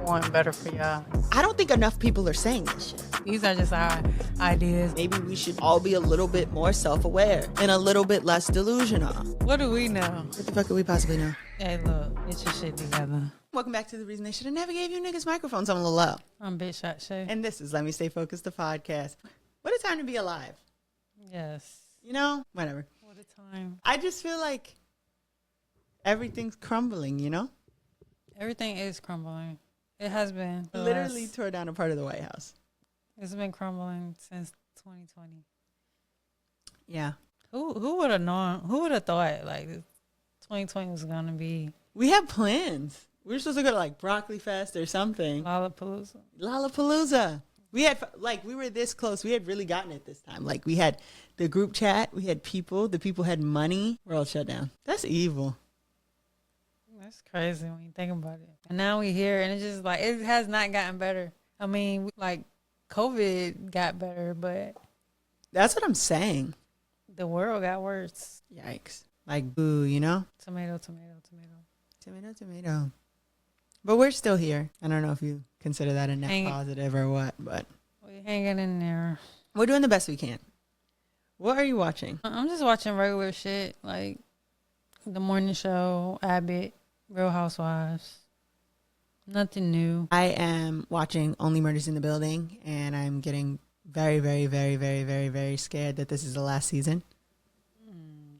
want better for y'all. I don't think enough people are saying this shit. These are just our ideas. Maybe we should all be a little bit more self-aware and a little bit less delusional. What do we know? What the fuck could we possibly know? Hey, look, get your shit together. Welcome back to The Reason They Should Have Never Gave You Niggas Microphones. I'm Lil. I'm Bitch Shot Shae. And this is Let Me Stay Focused, the podcast. What a time to be alive. Yes. You know? Whatever. What a time. I just feel like everything's crumbling, you know? Everything is crumbling. It has been. Literally tore down a part of the White House. It's been crumbling since 2020. Yeah. Who would have known? Who would have thought like 2020 was gonna be? We had plans. We were supposed to go to like Broccoli Fest or something. Lollapalooza. We had we were this close. We had really gotten it this time. Like we had the group chat. We had people. The people had money. We're all shut down. That's evil. That's crazy when you think about it. And now we here, and it's just like it has not gotten better. I mean, like COVID got better, but that's what I'm saying. The world got worse. Yikes! Like boo, you know? Tomato. But we're still here. I don't know if you consider that a net positive or what, but we're hanging in there. We're doing the best we can. What are you watching? I'm just watching regular shit like The Morning Show, Abbott, Real Housewives. Nothing new. I am watching Only Murders in the Building, and I'm getting very, very, very, very, very, very scared that this is the last season.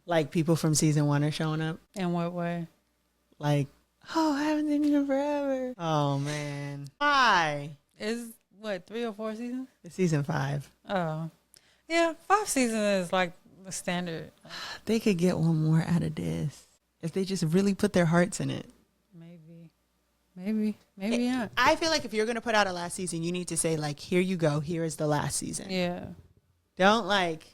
Like, people from season 1 are showing up. In what way? Like, oh, I haven't seen you in forever. Oh, man. Why? Is, what, 3 or 4 seasons? It's season 5. Oh. Yeah, 5 seasons is like the standard. They could get one more out of this if they just really put their hearts in it. Maybe not. I feel like if you're going to put out a last season, you need to say, like, here you go. Here is the last season. Yeah. Don't, like,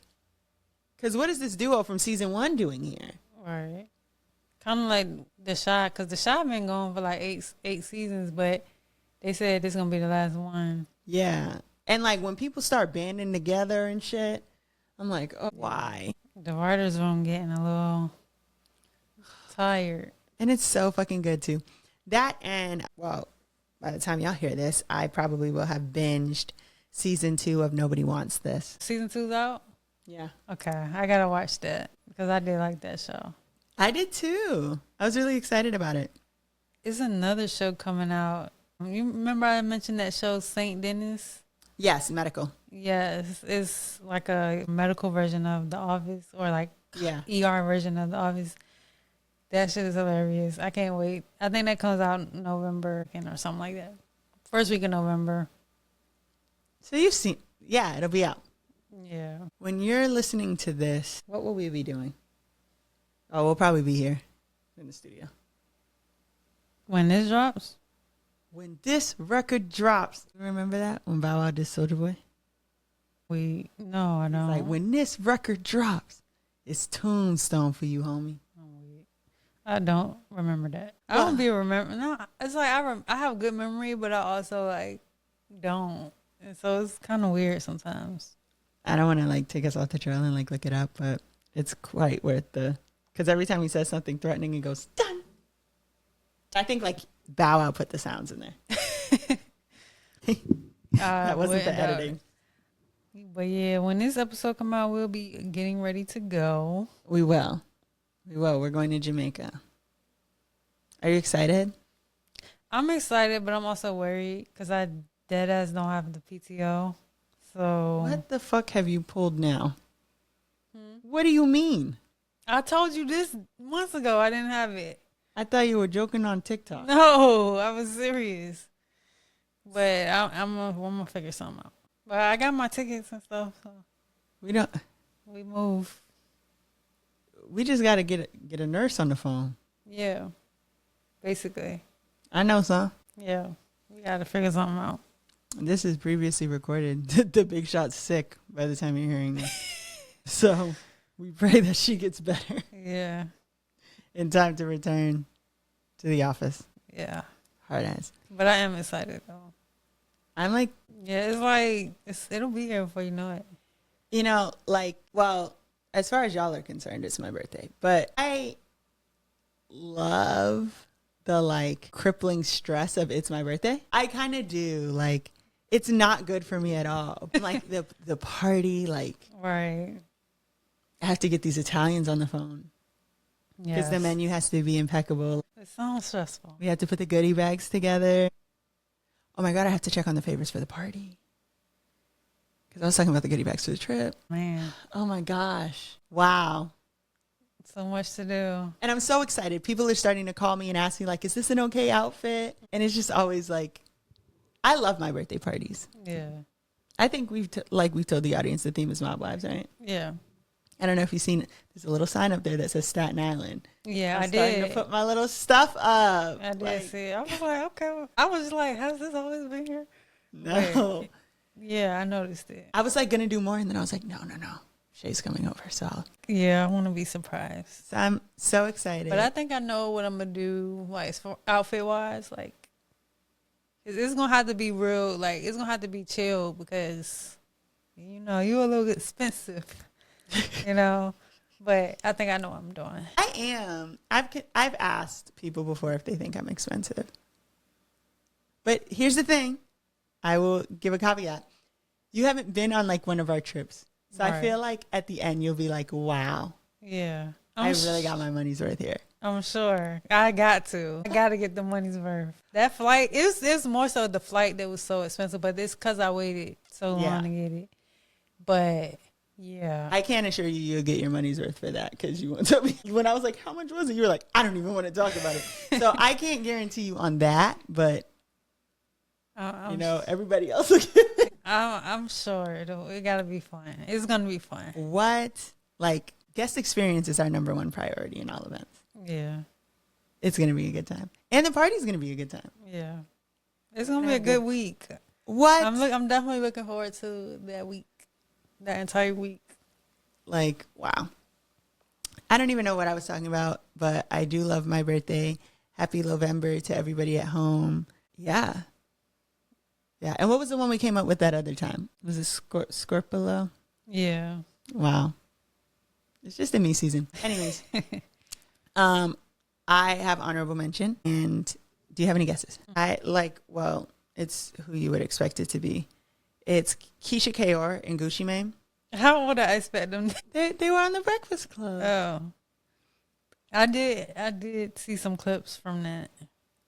because what is this duo from season 1 doing here? Right. Kind of like the Shae, because the Shae been going for like eight seasons, but they said this is going to be the last one. Yeah. And, like, when people start banding together and shit, I'm like, oh, why? The writer's room getting a little tired. And it's so fucking good, too. That and, well, by the time y'all hear this, I probably will have binged season 2 of Nobody Wants This. Season 2's out? Yeah. Okay. I got to watch that because I did like that show. I did, too. I was really excited about it. It's another show coming out. You remember I mentioned that show, St. Dennis? Yes, medical. Yes. It's like a medical version of The Office or like ER version of The Office. That shit is hilarious. I can't wait. I think that comes out November or something like that. First week of November. So you've seen, yeah, it'll be out. Yeah. When you're listening to this, what will we be doing? Oh, we'll probably be here in the studio. When this drops? When this record drops. Remember that? When Bow Wow did Soulja Boy? No, I don't. It's like, when this record drops, it's Tombstone for you, homie. I don't remember that. I don't be remembering. No, it's like I have good memory, but I also like don't, and so it's kind of weird sometimes. I don't want to like take us off the trail and like look it up, but it's quite worth because every time he says something threatening, he goes done. I think like Bow Wow put the sounds in there. That wasn't the editing. But yeah, when this episode come out, we'll be getting ready to go. We will. We're going to Jamaica. Are you excited? I'm excited, but I'm also worried because I deadass don't have the PTO. So what the fuck have you pulled now? What do you mean? I told you this months ago. I didn't have it. I thought you were joking on TikTok. No, I was serious. But I'm gonna figure something out. But I got my tickets and stuff. So we move. We just got to get a nurse on the phone. Yeah, basically. I know some. Yeah, we got to figure something out. This is previously recorded. The big shot's sick by the time you're hearing this. So we pray that she gets better. Yeah. In time to return to the office. Yeah. Hard ass. But I am excited, though. I'm like... Yeah, it's like... it'll be here before you know it. You know, like, well... As far as y'all are concerned, it's my birthday. But I love the like crippling stress of it's my birthday. I kind of do. Like, it's not good for me at all. Like the party, like, right. I have to get these Italians on the phone because the menu has to be impeccable. It sounds stressful. We have to put the goodie bags together. Oh my God, I have to check on the favors for the party. Because I was talking about the goodie bags for the trip. Man. Oh my gosh. Wow. So much to do. And I'm so excited. People are starting to call me and ask me, like, is this an okay outfit? And it's just always like, I love my birthday parties. Yeah. I think we've told the audience the theme is Mob Wives, right? Yeah. I don't know if you've seen it. There's a little sign up there that says Staten Island. Yeah, I'm I starting did. to put my little stuff up. I did see it. I was like, okay. I was just like, has this always been here? No. But, yeah, I noticed it. I was like going to do more. And then I was like, no. Shae's coming over. So I want to be surprised. So I'm so excited. But I think I know what I'm going to do, like, outfit wise. Like, it's going to have to be real. Like, it's going to have to be chill because, you know, you're a little expensive, you know. But I think I know what I'm doing. I am. I've asked people before if they think I'm expensive. But here's the thing. I will give a caveat. You haven't been on like one of our trips. So right. I feel like at the end you'll be like, wow. Yeah. I really got my money's worth here. I'm sure. I got to get the money's worth. That flight, it was more so the flight that was so expensive, but it's because I waited so long to get it. But yeah. I can't assure you you'll get your money's worth for that because you won't tell me. When I was like, how much was it? You were like, I don't even want to talk about it. So I can't guarantee you on that, but everybody else will get it. I'm sure it got to be fun. It's going to be fun. What? Like, guest experience is our number one priority in all events. Yeah. It's going to be a good time. And the party's going to be a good time. Yeah. It's going to be a good week. What? I'm definitely looking forward to that week. That entire week. Like, wow. I don't even know what I was talking about, but I do love my birthday. Happy November to everybody at home. Yeah. Yeah. And what was the one we came up with that other time? Was it Scorpio? Yeah. Wow. It's just a me season. Anyways. I have honorable mention. And do you have any guesses? It's who you would expect it to be. It's Keyshia Ka'oir and Gucci Mane. How would I expect them? They were on the Breakfast Club. Oh. I did see some clips from that.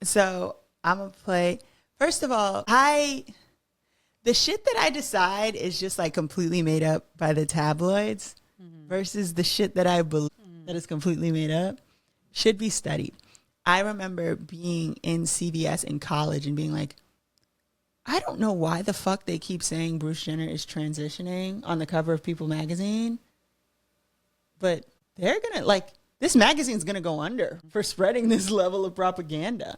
So I'm going to play. First of all, the shit that I decide is just like completely made up by the tabloids versus the shit that I believe that is completely made up should be studied. I remember being in CVS in college and being like, I don't know why the fuck they keep saying Bruce Jenner is transitioning on the cover of People magazine, but they're going to this magazine's going to go under for spreading this level of propaganda.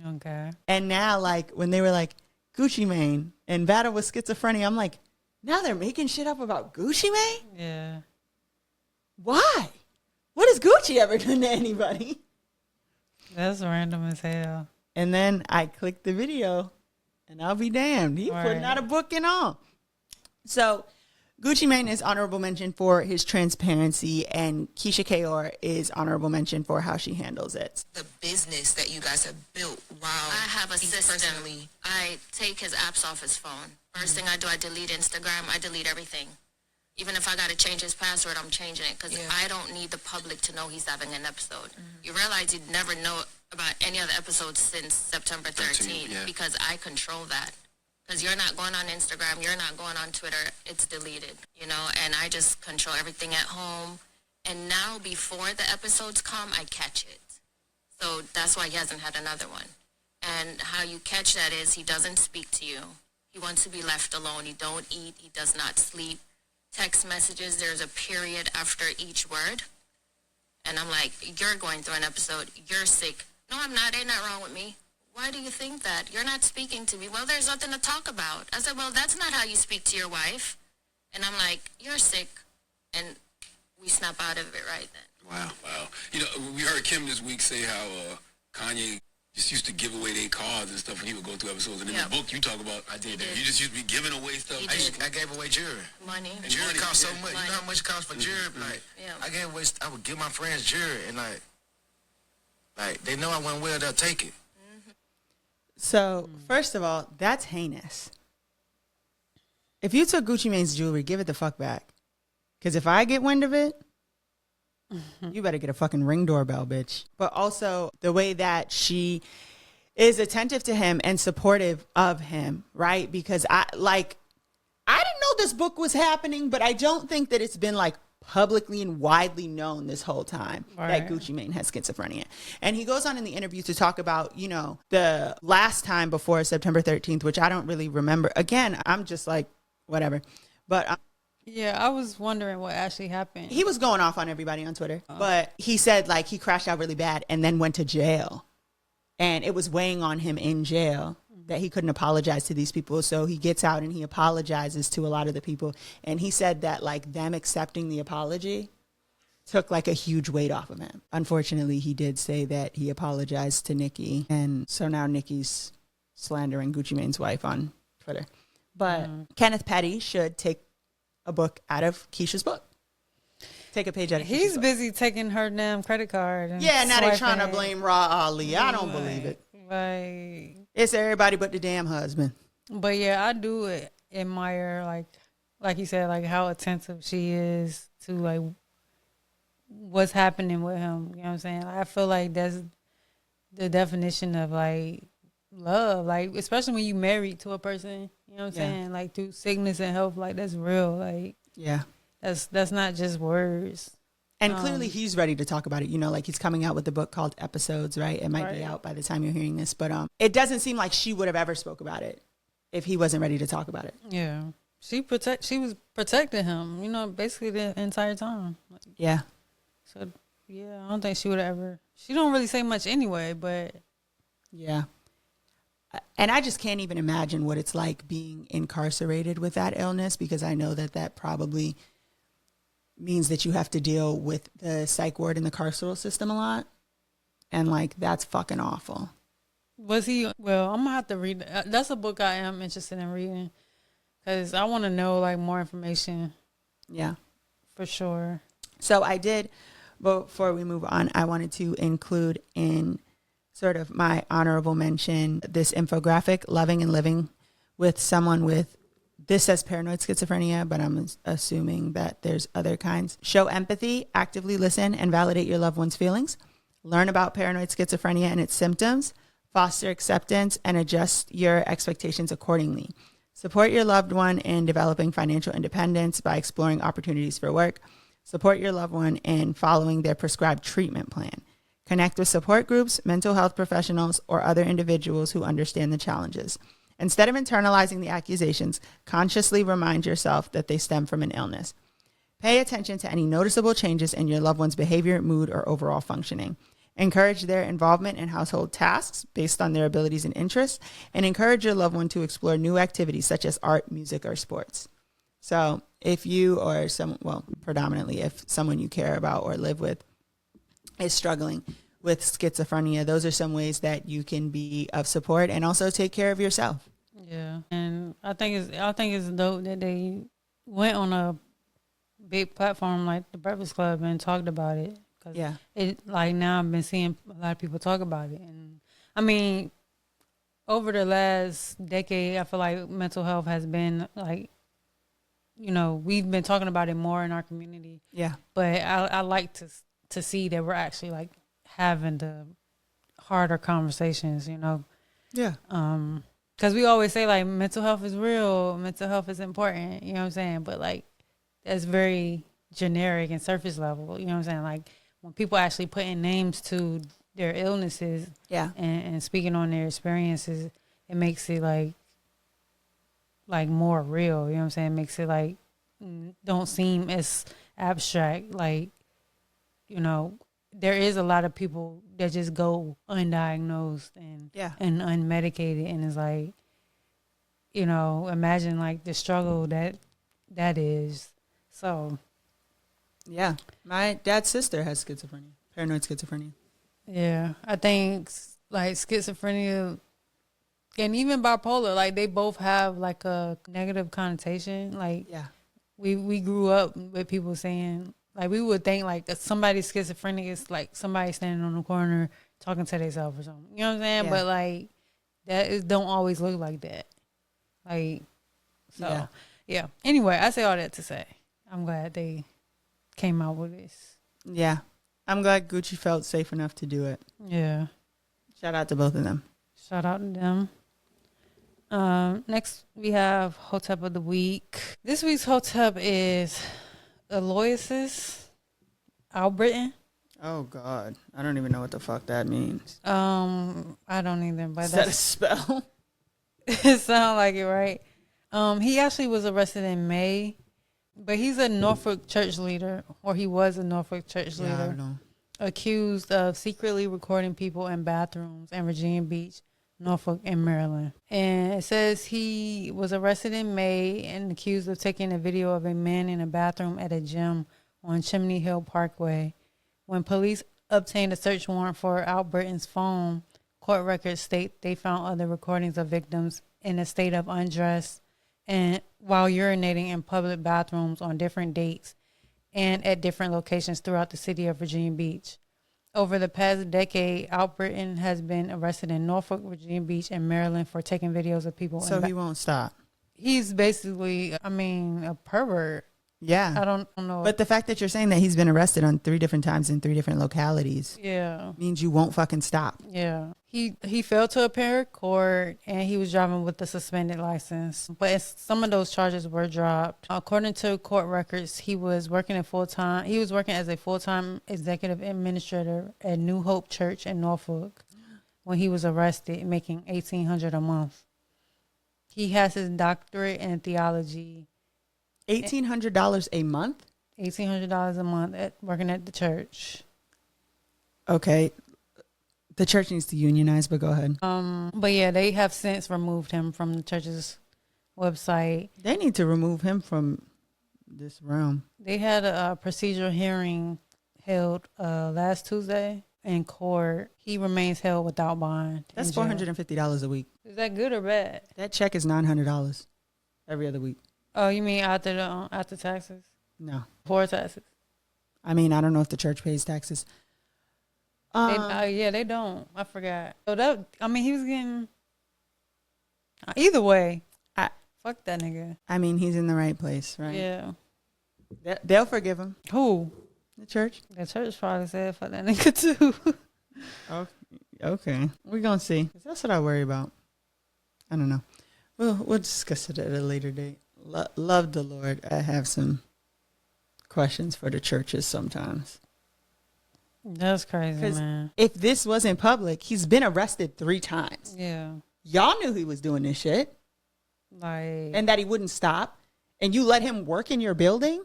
Okay. And now when they were like Gucci Mane and battle with schizophrenia, I'm like, now they're making shit up about Gucci Mane? Yeah. Why? What has Gucci ever done to anybody? That's random as hell. And then I clicked the video. And I'll be damned. He's putting out a book and all. So Gucci Mane is honorable mention for his transparency, and Keyshia Ka'oir is honorable mention for how she handles it. The business that you guys have built while I have a system. Personally. I take his apps off his phone. First thing I do, I delete Instagram. I delete everything. Even if I got to change his password, I'm changing it because I don't need the public to know he's having an episode. You realize you'd never know about any other episodes since September 13th because I control that. Because you're not going on Instagram, you're not going on Twitter, it's deleted, and I just control everything at home. And now before the episodes come, I catch it. So that's why he hasn't had another one. And how you catch that is he doesn't speak to you. He wants to be left alone. He don't eat. He does not sleep. Text messages, there's a period after each word. And I'm like, you're going through an episode. You're sick. No, I'm not. Ain't nothing wrong with me. Why do you think that? You're not speaking to me. Well, there's nothing to talk about. I said, well, that's not how you speak to your wife. And I'm like, you're sick. And we snap out of it right then. Wow. We heard Kim this week say how Kanye just used to give away their cards and stuff when he would go through episodes. And in the book you talk about, I did that. You just used to be giving away stuff. I gave away jewelry. Money. And jewelry costs so much. You know how much it costs for jewelry? I would give my friends jewelry and Like, they know I went well, they'll take it. So, first of all, that's heinous. If you took Gucci Mane's jewelry, give it the fuck back. Because if I get wind of it, you better get a fucking Ring doorbell, bitch. But also the way that she is attentive to him and supportive of him, right? Because I didn't know this book was happening, but I don't think that it's been like publicly and widely known this whole time that Gucci Mane has schizophrenia. And he goes on in the interview to talk about, you know, the last time before September 13th, which I don't really remember. Again, I'm just like, whatever. But yeah, I was wondering what actually happened. He was going off on everybody on Twitter, but he said like he crashed out really bad and then went to jail. And it was weighing on him in jail that he couldn't apologize to these people. So he gets out and he apologizes to a lot of the people. And he said that like them accepting the apology took like a huge weight off of him. Unfortunately, he did say that he apologized to Nicki. And so now Nicki's slandering Gucci Mane's wife on Twitter. But Kenneth Petty should take a book out of Keyshia's book. Take a page out of Keyshia's He's book. busy taking her damn credit card. And yeah, now they're trying to swiping. blame Raw Ali. I don't believe it. Like, it's everybody but the damn husband. But yeah, I do admire, like you said, like how attentive she is to like what's happening with him. You know what I'm saying? Like, I feel like that's the definition of like love, like especially when you married to a person. You know what I'm saying? Like through sickness and health, like that's real. Like that's not just words. And clearly he's ready to talk about it. You know, like he's coming out with the book called Episodes, right? It might be out by the time you're hearing this, but it doesn't seem like she would have ever spoke about it if he wasn't ready to talk about it. Yeah, she was protecting him. You know, basically the entire time. Like, yeah. So yeah, I don't think she would have ever. She don't really say much anyway, but yeah. And I just can't even imagine what it's like being incarcerated with that illness, because I know that that probably means that you have to deal with the psych ward in the carceral system a lot. And like, that's fucking awful. Was he? Well, I'm gonna have to read. That's a book I am interested in reading because I want to know like more information. Yeah, for sure. So I did, before we move on, I wanted to include in sort of my honorable mention this infographic, Loving and Living with Someone with, this says paranoid schizophrenia, but I'm assuming that there's other kinds. Show empathy, actively listen, and validate your loved one's feelings. Learn about paranoid schizophrenia and its symptoms. Foster acceptance and adjust your expectations accordingly. Support your loved one in developing financial independence by exploring opportunities for work. Support your loved one in following their prescribed treatment plan. Connect with support groups, mental health professionals, or other individuals who understand the challenges. Instead of internalizing the accusations, consciously remind yourself that they stem from an illness. Pay attention to any noticeable changes in your loved one's behavior, mood, or overall functioning. Encourage their involvement in household tasks based on their abilities and interests, and encourage your loved one to explore new activities such as art, music, or sports. So if you or predominantly if someone you care about or live with is struggling with schizophrenia, those are some ways that you can be of support and also take care of yourself. Yeah, and I think it's dope that they went on a big platform like the Breakfast Club and talked about it. Cause it like now I've been seeing a lot of people talk about it, and I mean, over the last decade, I feel like mental health has been like, you know, we've been talking about it more in our community. Yeah, but I like to see that we're actually like having the harder conversations, you know. Yeah. Because we always say like mental health is real, mental health is important, you know what I'm saying? But like that's very generic and surface level, you know what I'm saying? Like when people actually putting names to their illnesses, and speaking on their experiences, it makes it like more real, you know what I'm saying? It makes it like don't seem as abstract. Like, you know, there is a lot of people that just go undiagnosed and unmedicated, and it's like, you know, imagine like the struggle that is. So yeah, my dad's sister has schizophrenia, paranoid schizophrenia. Yeah, I think like schizophrenia and even bipolar, like they both have like a negative connotation. Like we grew up with people saying, like we would think like somebody schizophrenic is like somebody standing on the corner talking to themselves or something. You know what I'm saying? Yeah. But like don't always look like that. Like so yeah. Anyway, I say all that to say I'm glad they came out with this. Yeah. I'm glad Gucci felt safe enough to do it. Yeah. Shout out to both of them. Shout out to them. Next we have Hotep of the Week. This week's Hotep is Aloysius Albritton. Oh God, I don't even know what the fuck that means. I don't either. But Is that a spell? It sounds like it, right? He actually was arrested in May, but he's a Norfolk church leader, or he was a Norfolk church leader, I don't know. accused of secretly recording people in bathrooms in Virginia Beach, Norfolk, and Maryland. And it says he was arrested in May and accused of taking a video of a man in a bathroom at a gym on Chimney Hill Parkway. When police obtained a search warrant for Albritton's phone, court records state they found other recordings of victims in a state of undress and while urinating in public bathrooms on different dates and at different locations throughout the city of Virginia Beach. Over the past decade, Albritton has been arrested in Norfolk, Virginia Beach, and Maryland for taking videos of people. So he won't stop. He's basically, a pervert. Yeah. I don't know. But the fact that you're saying that he's been arrested on 3 different times in 3 different localities means you won't fucking stop. Yeah. He failed to appear in court and he was driving with a suspended license. But some of those charges were dropped. According to court records, he was working as a full-time executive administrator at New Hope Church in Norfolk when he was arrested, making $1,800 a month. He has his doctorate in theology. $1,800 a month? $1,800 a month working at the church. Okay. The church needs to unionize, but go ahead. But yeah, they have since removed him from the church's website. They need to remove him from this realm. They had a procedural hearing held last Tuesday in court. He remains held without bond. That's $450 a week. Is that good or bad? That check is $900 every other week. Oh, you mean after taxes? No. Before taxes? I mean, I don't know if the church pays taxes. They don't. I forgot. So he was getting. Either way, fuck that nigga. I mean, he's in the right place, right? Yeah. They'll forgive him. Who? The church. The church probably said fuck that nigga too. Oh, okay. We're gonna see. That's what I worry about. I don't know. We'll discuss it at a later date. Love the Lord. I have some questions for the churches sometimes. That's crazy, man. If this wasn't public, he's been arrested 3 times. Yeah. Y'all knew he was doing this shit. And that he wouldn't stop. And you let him work in your building?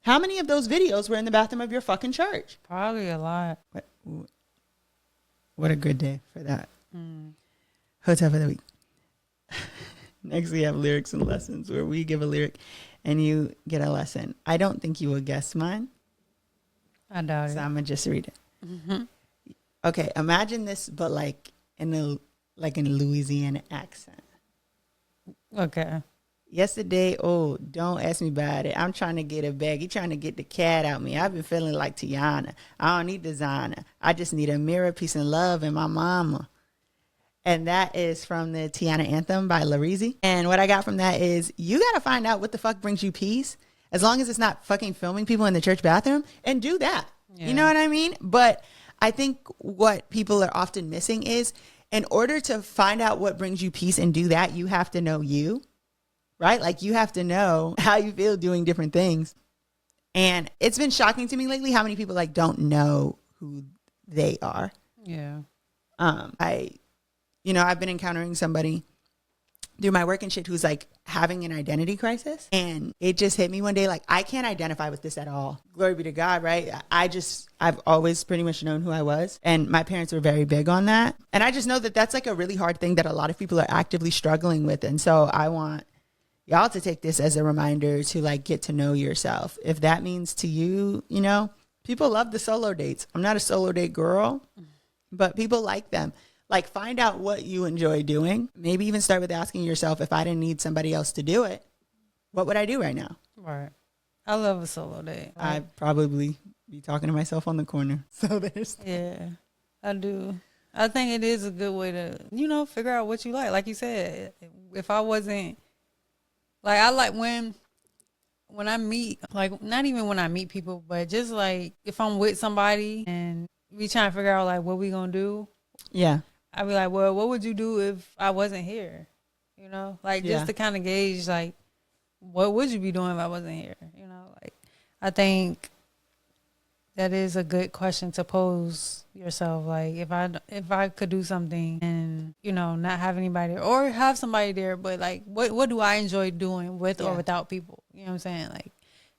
How many of those videos were in the bathroom of your fucking church? Probably a lot. What a good day for that. Hotep of the week. Next, we have lyrics and lessons, where we give a lyric and you get a lesson. I don't think you will guess mine. I doubt it. So I'm going to just read it. Mm-hmm. Okay, imagine this, but in a Louisiana accent. Okay. Yesterday, don't ask me about it. I'm trying to get a bag. You trying to get the cat out me. I've been feeling like Tiana. I don't need designer. I just need a mirror, peace, and love, and my mama. And that is from the Tiana Anthem by Larizzi. And what I got from that is, you got to find out what the fuck brings you peace. As long as it's not fucking filming people in the church bathroom, and do that. Yeah. You know what I mean? But I think what people are often missing is, in order to find out what brings you peace and do that, you have to know you, right? Like, you have to know how you feel doing different things. And it's been shocking to me lately how many people don't know who they are. Yeah. I've been encountering somebody through my work and shit who's having an identity crisis. And it just hit me one day, I can't identify with this at all. Glory be to God, right? I've always pretty much known who I was. And my parents were very big on that. And I just know that that's a really hard thing that a lot of people are actively struggling with. And so I want y'all to take this as a reminder to get to know yourself. If that means to you, people love the solo dates. I'm not a solo date girl, but people like them. Find out what you enjoy doing. Maybe even start with asking yourself, if I didn't need somebody else to do it, what would I do right now? Right. I love a solo date. I'd probably be talking to myself on the corner. So there's... Yeah. I do. I think it is a good way to, figure out what you like. Like you said, if I wasn't, like, I like when I meet, like, not even when I meet people, but just like if I'm with somebody and we trying to figure out like what we gonna do. Yeah. I'd be like, well, what would you do if I wasn't here? Like just to kind of gauge like, what would you be doing if I wasn't here? Like I think that is a good question to pose yourself. Like if I could do something and not have anybody there, or have somebody there, but like what do I enjoy doing with or without people? You know what I'm saying? Like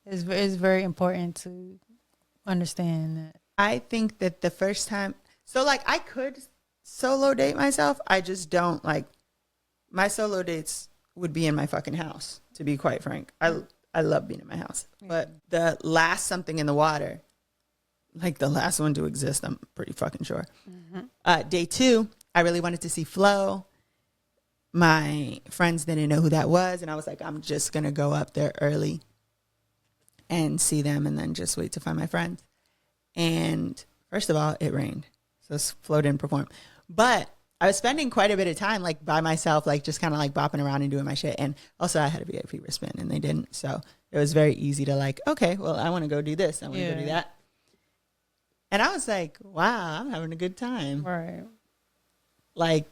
it's very important to understand that. I think that the first time, so like I could solo date myself. I just don't like, my solo dates would be in my fucking house, to be quite frank. I love being in my house. But the last something in the water, like the last one to exist, I'm pretty fucking sure. Mm-hmm. Day 2, I really wanted to see Flo. My friends didn't know who that was. And I was like, I'm just going to go up there early and see them and then just wait to find my friends. And first of all, it rained. So Flo didn't perform. But I was spending quite a bit of time like by myself, like just kind of like bopping around and doing my shit. And also I had a VIP wristband and they didn't. So it was very easy to like, okay, well, I want to go do this. I want to go do that. And I was like, wow, I'm having a good time. Right. Like,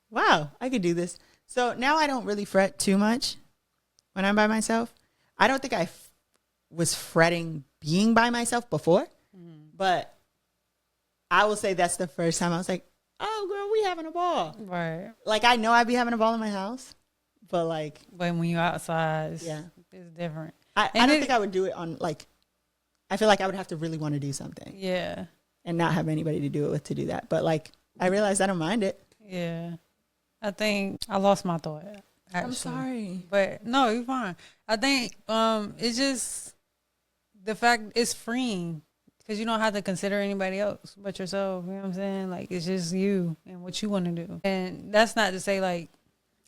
wow, I could do this. So now I don't really fret too much when I'm by myself. I don't think I was fretting being by myself before, but I will say that's the first time I was like, oh, girl, we having a ball. Right. Like, I know I'd be having a ball in my house, but like. But when you're outside, it's different. I don't think I would do it on, like, I feel like I would have to really want to do something. Yeah. And not have anybody to do it with to do that. But like, I realized I don't mind it. Yeah. I think I lost my thought. Actually. I'm sorry. But no, you're fine. I think it's just the fact it's freeing because you don't have to consider anybody else but yourself. You know what I'm saying? Like, it's just you and what you want to do. And that's not to say, like,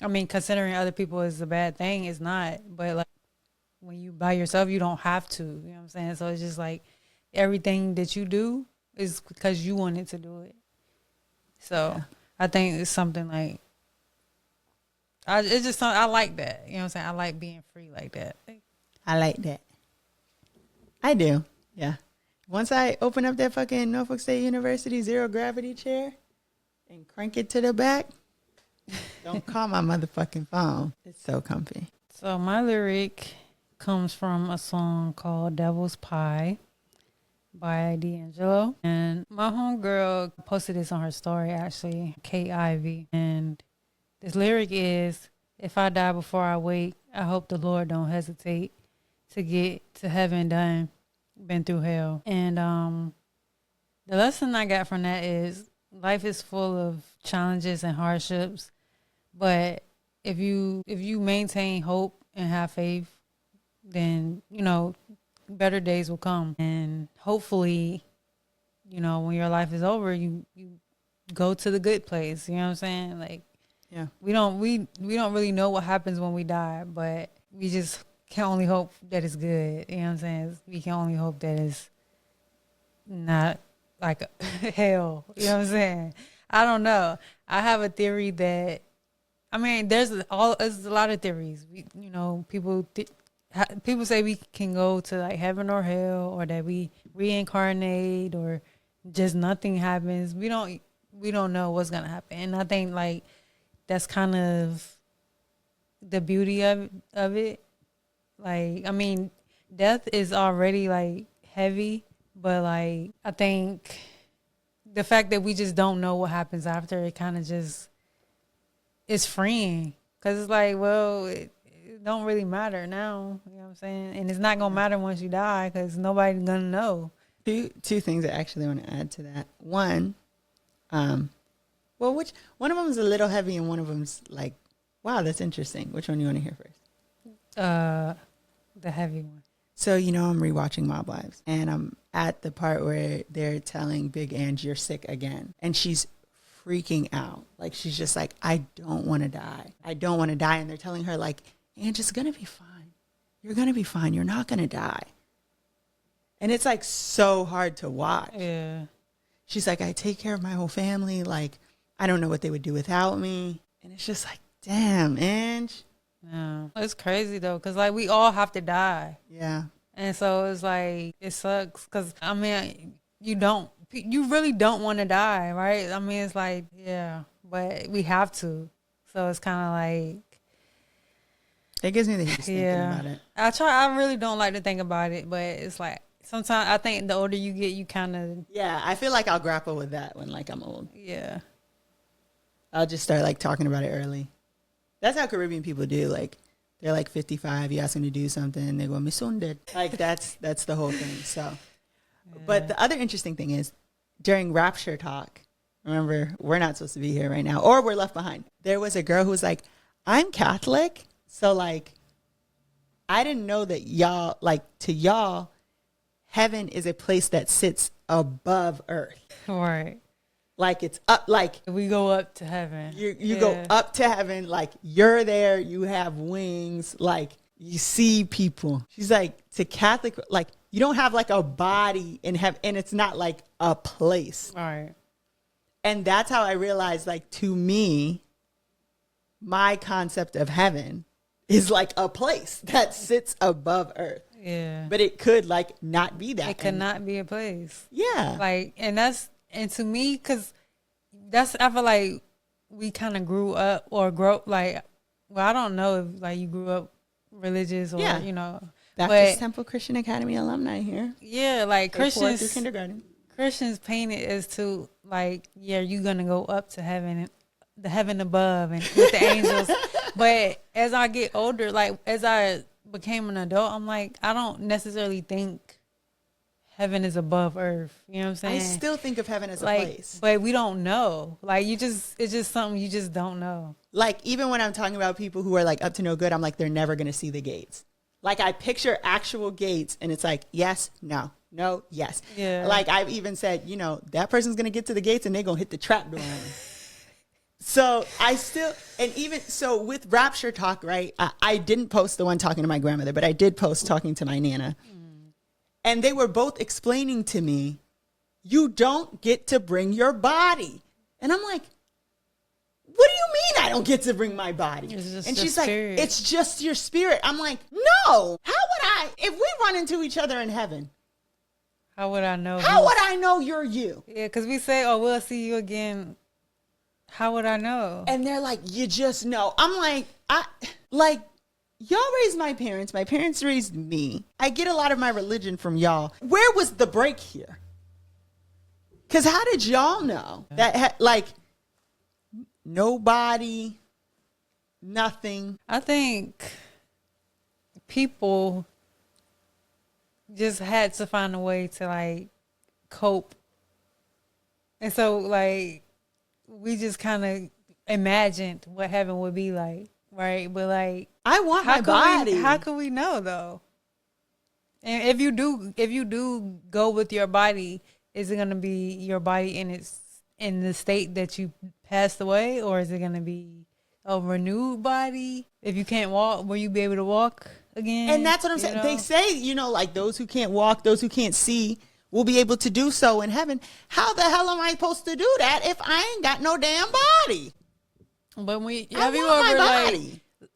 I mean, considering other people is a bad thing. It's not. But, like, when you by yourself, you don't have to. You know what I'm saying? So it's just like everything that you do is because you wanted to do it. So I think it's something like, I like that. You know what I'm saying? I like being free like that. I like that. I do. Yeah. Once I open up that fucking Norfolk State University zero gravity chair and crank it to the back, don't call my motherfucking phone. It's so comfy. So my lyric comes from a song called Devil's Pie by D'Angelo. And my homegirl posted this on her story, actually, Kate Ivy. And this lyric is, if I die before I wake, I hope the Lord don't hesitate to get to heaven done, been through hell. And the lesson I got from that is life is full of challenges and hardships. But if you maintain hope and have faith, then, better days will come. And hopefully, when your life is over, you go to the good place. You know what I'm saying? Like, yeah, we don't really know what happens when we die, but we just can only hope that it's good. You know what I'm saying? We can only hope that it's not like hell. You know what I'm saying? I don't know. I have a theory that, I mean, there's a lot of theories. People say we can go to like heaven or hell, or that we reincarnate, or just nothing happens. We don't know what's gonna happen, and I think like that's kind of the beauty of it. Like, I mean, death is already like heavy, but like I think the fact that we just don't know what happens after, it kind of just is freeing, because it's like, well, it don't really matter now. You know what I'm saying? And it's not gonna matter once you die, because nobody's gonna know. Two things I actually want to add to that. One, which one of them is a little heavy and one of them's like, wow, that's interesting. Which one do you want to hear first? The heavy one. So, I'm rewatching Mob Wives, and I'm at the part where they're telling Big Ange, you're sick again. And she's freaking out. Like, she's just like, I don't want to die. I don't want to die. And they're telling her, like, Ange, it's going to be fine. You're going to be fine. You're not going to die. And it's like so hard to watch. Yeah. she's like, I take care of my whole family. Like, I don't know what they would do without me. And it's just like, damn, Ange. Yeah. It's crazy though, because like we all have to die. Yeah. And so it's like, it sucks because, I mean, you really don't want to die, right? I mean, it's like, yeah, but we have to. So it's kind of like. It gives me the heat thinking about it. I really don't like to think about it, but it's like, sometimes I think the older you get, you kind of. Yeah, I feel like I'll grapple with that when like I'm old. Yeah. I'll just start like talking about it early. That's how Caribbean people do. Like, they're like 55, you ask them to do something, they go, "Mi son dead." Like, that's the whole thing. So, yeah. But the other interesting thing is, during Rapture Talk, remember, we're not supposed to be here right now, or we're left behind. There was a girl who was like, I'm Catholic, so like, I didn't know that y'all, like, to y'all, heaven is a place that sits above earth. Right. Like, it's up, like we go up to heaven. You go up to heaven, like you're there, you have wings, like you see people. She's like, to Catholic, like you don't have like a body in heaven, and it's not like a place. All right. And that's how I realized, like, to me, my concept of heaven is like a place that sits above earth. Yeah. But it could like not be that. It could not be a place. Yeah. Like, and to me, because I feel like we kind of grew up like, well, I don't know if like you grew up religious or, you know. Baptist Temple Christian Academy alumni here. Yeah, like Christians. Through kindergarten. Christians paint it as to like, yeah, you're going to go up to heaven, the heaven above and with the angels. But as I get older, like as I became an adult, I'm like, I don't necessarily think heaven is above earth. You know what I'm saying? I still think of heaven as like, a place. But we don't know. Like it's just something you just don't know. Like even when I'm talking about people who are like up to no good, I'm like, they're never going to see the gates. Like I picture actual gates and it's like, yes, no, no, yes. Yeah. Like I've even said, you know, that person's going to get to the gates and they're going to hit the trap door. So I still, and even so with Rapture Talk, right? I didn't post the one talking to my grandmother, but I did post talking to my Nana. And they were both explaining to me, you don't get to bring your body. And I'm like, what do you mean I don't get to bring my body? And she's like, it's just your spirit. I'm like, no. How would I, if we run into each other in heaven? How would I know? How would I know you're you? Yeah, because we say, oh, we'll see you again. How would I know? And they're like, you just know. I'm like, y'all raised my parents. My parents raised me. I get a lot of my religion from y'all. Where was the break here? Because how did y'all know that, like, nobody, nothing? I think people just had to find a way to, like, cope. And so, like, we just kind of imagined what heaven would be like, right? But, like, I want my body. How can we know though? And if you do go with your body, is it gonna be your body in the state that you passed away, or is it gonna be a renewed body? If you can't walk, will you be able to walk again? And that's what I'm saying. They say, you know, like those who can't walk, those who can't see, will be able to do so in heaven. How the hell am I supposed to do that if I ain't got no damn body? But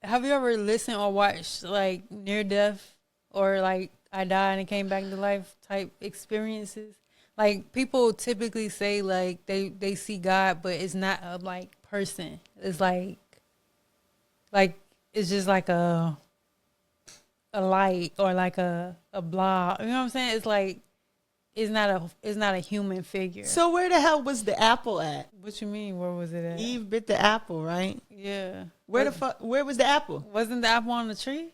have you ever listened or watched like near death or like I died and came back to life type experiences? Like people typically say like they see God, but it's not a like person. It's like it's just like a light or like a blob. You know what I'm saying? It's like it's not a human figure. So where the hell was the apple at? What you mean? Where was it at? Eve bit the apple, right? Yeah. Where was the apple? Wasn't the apple on the tree?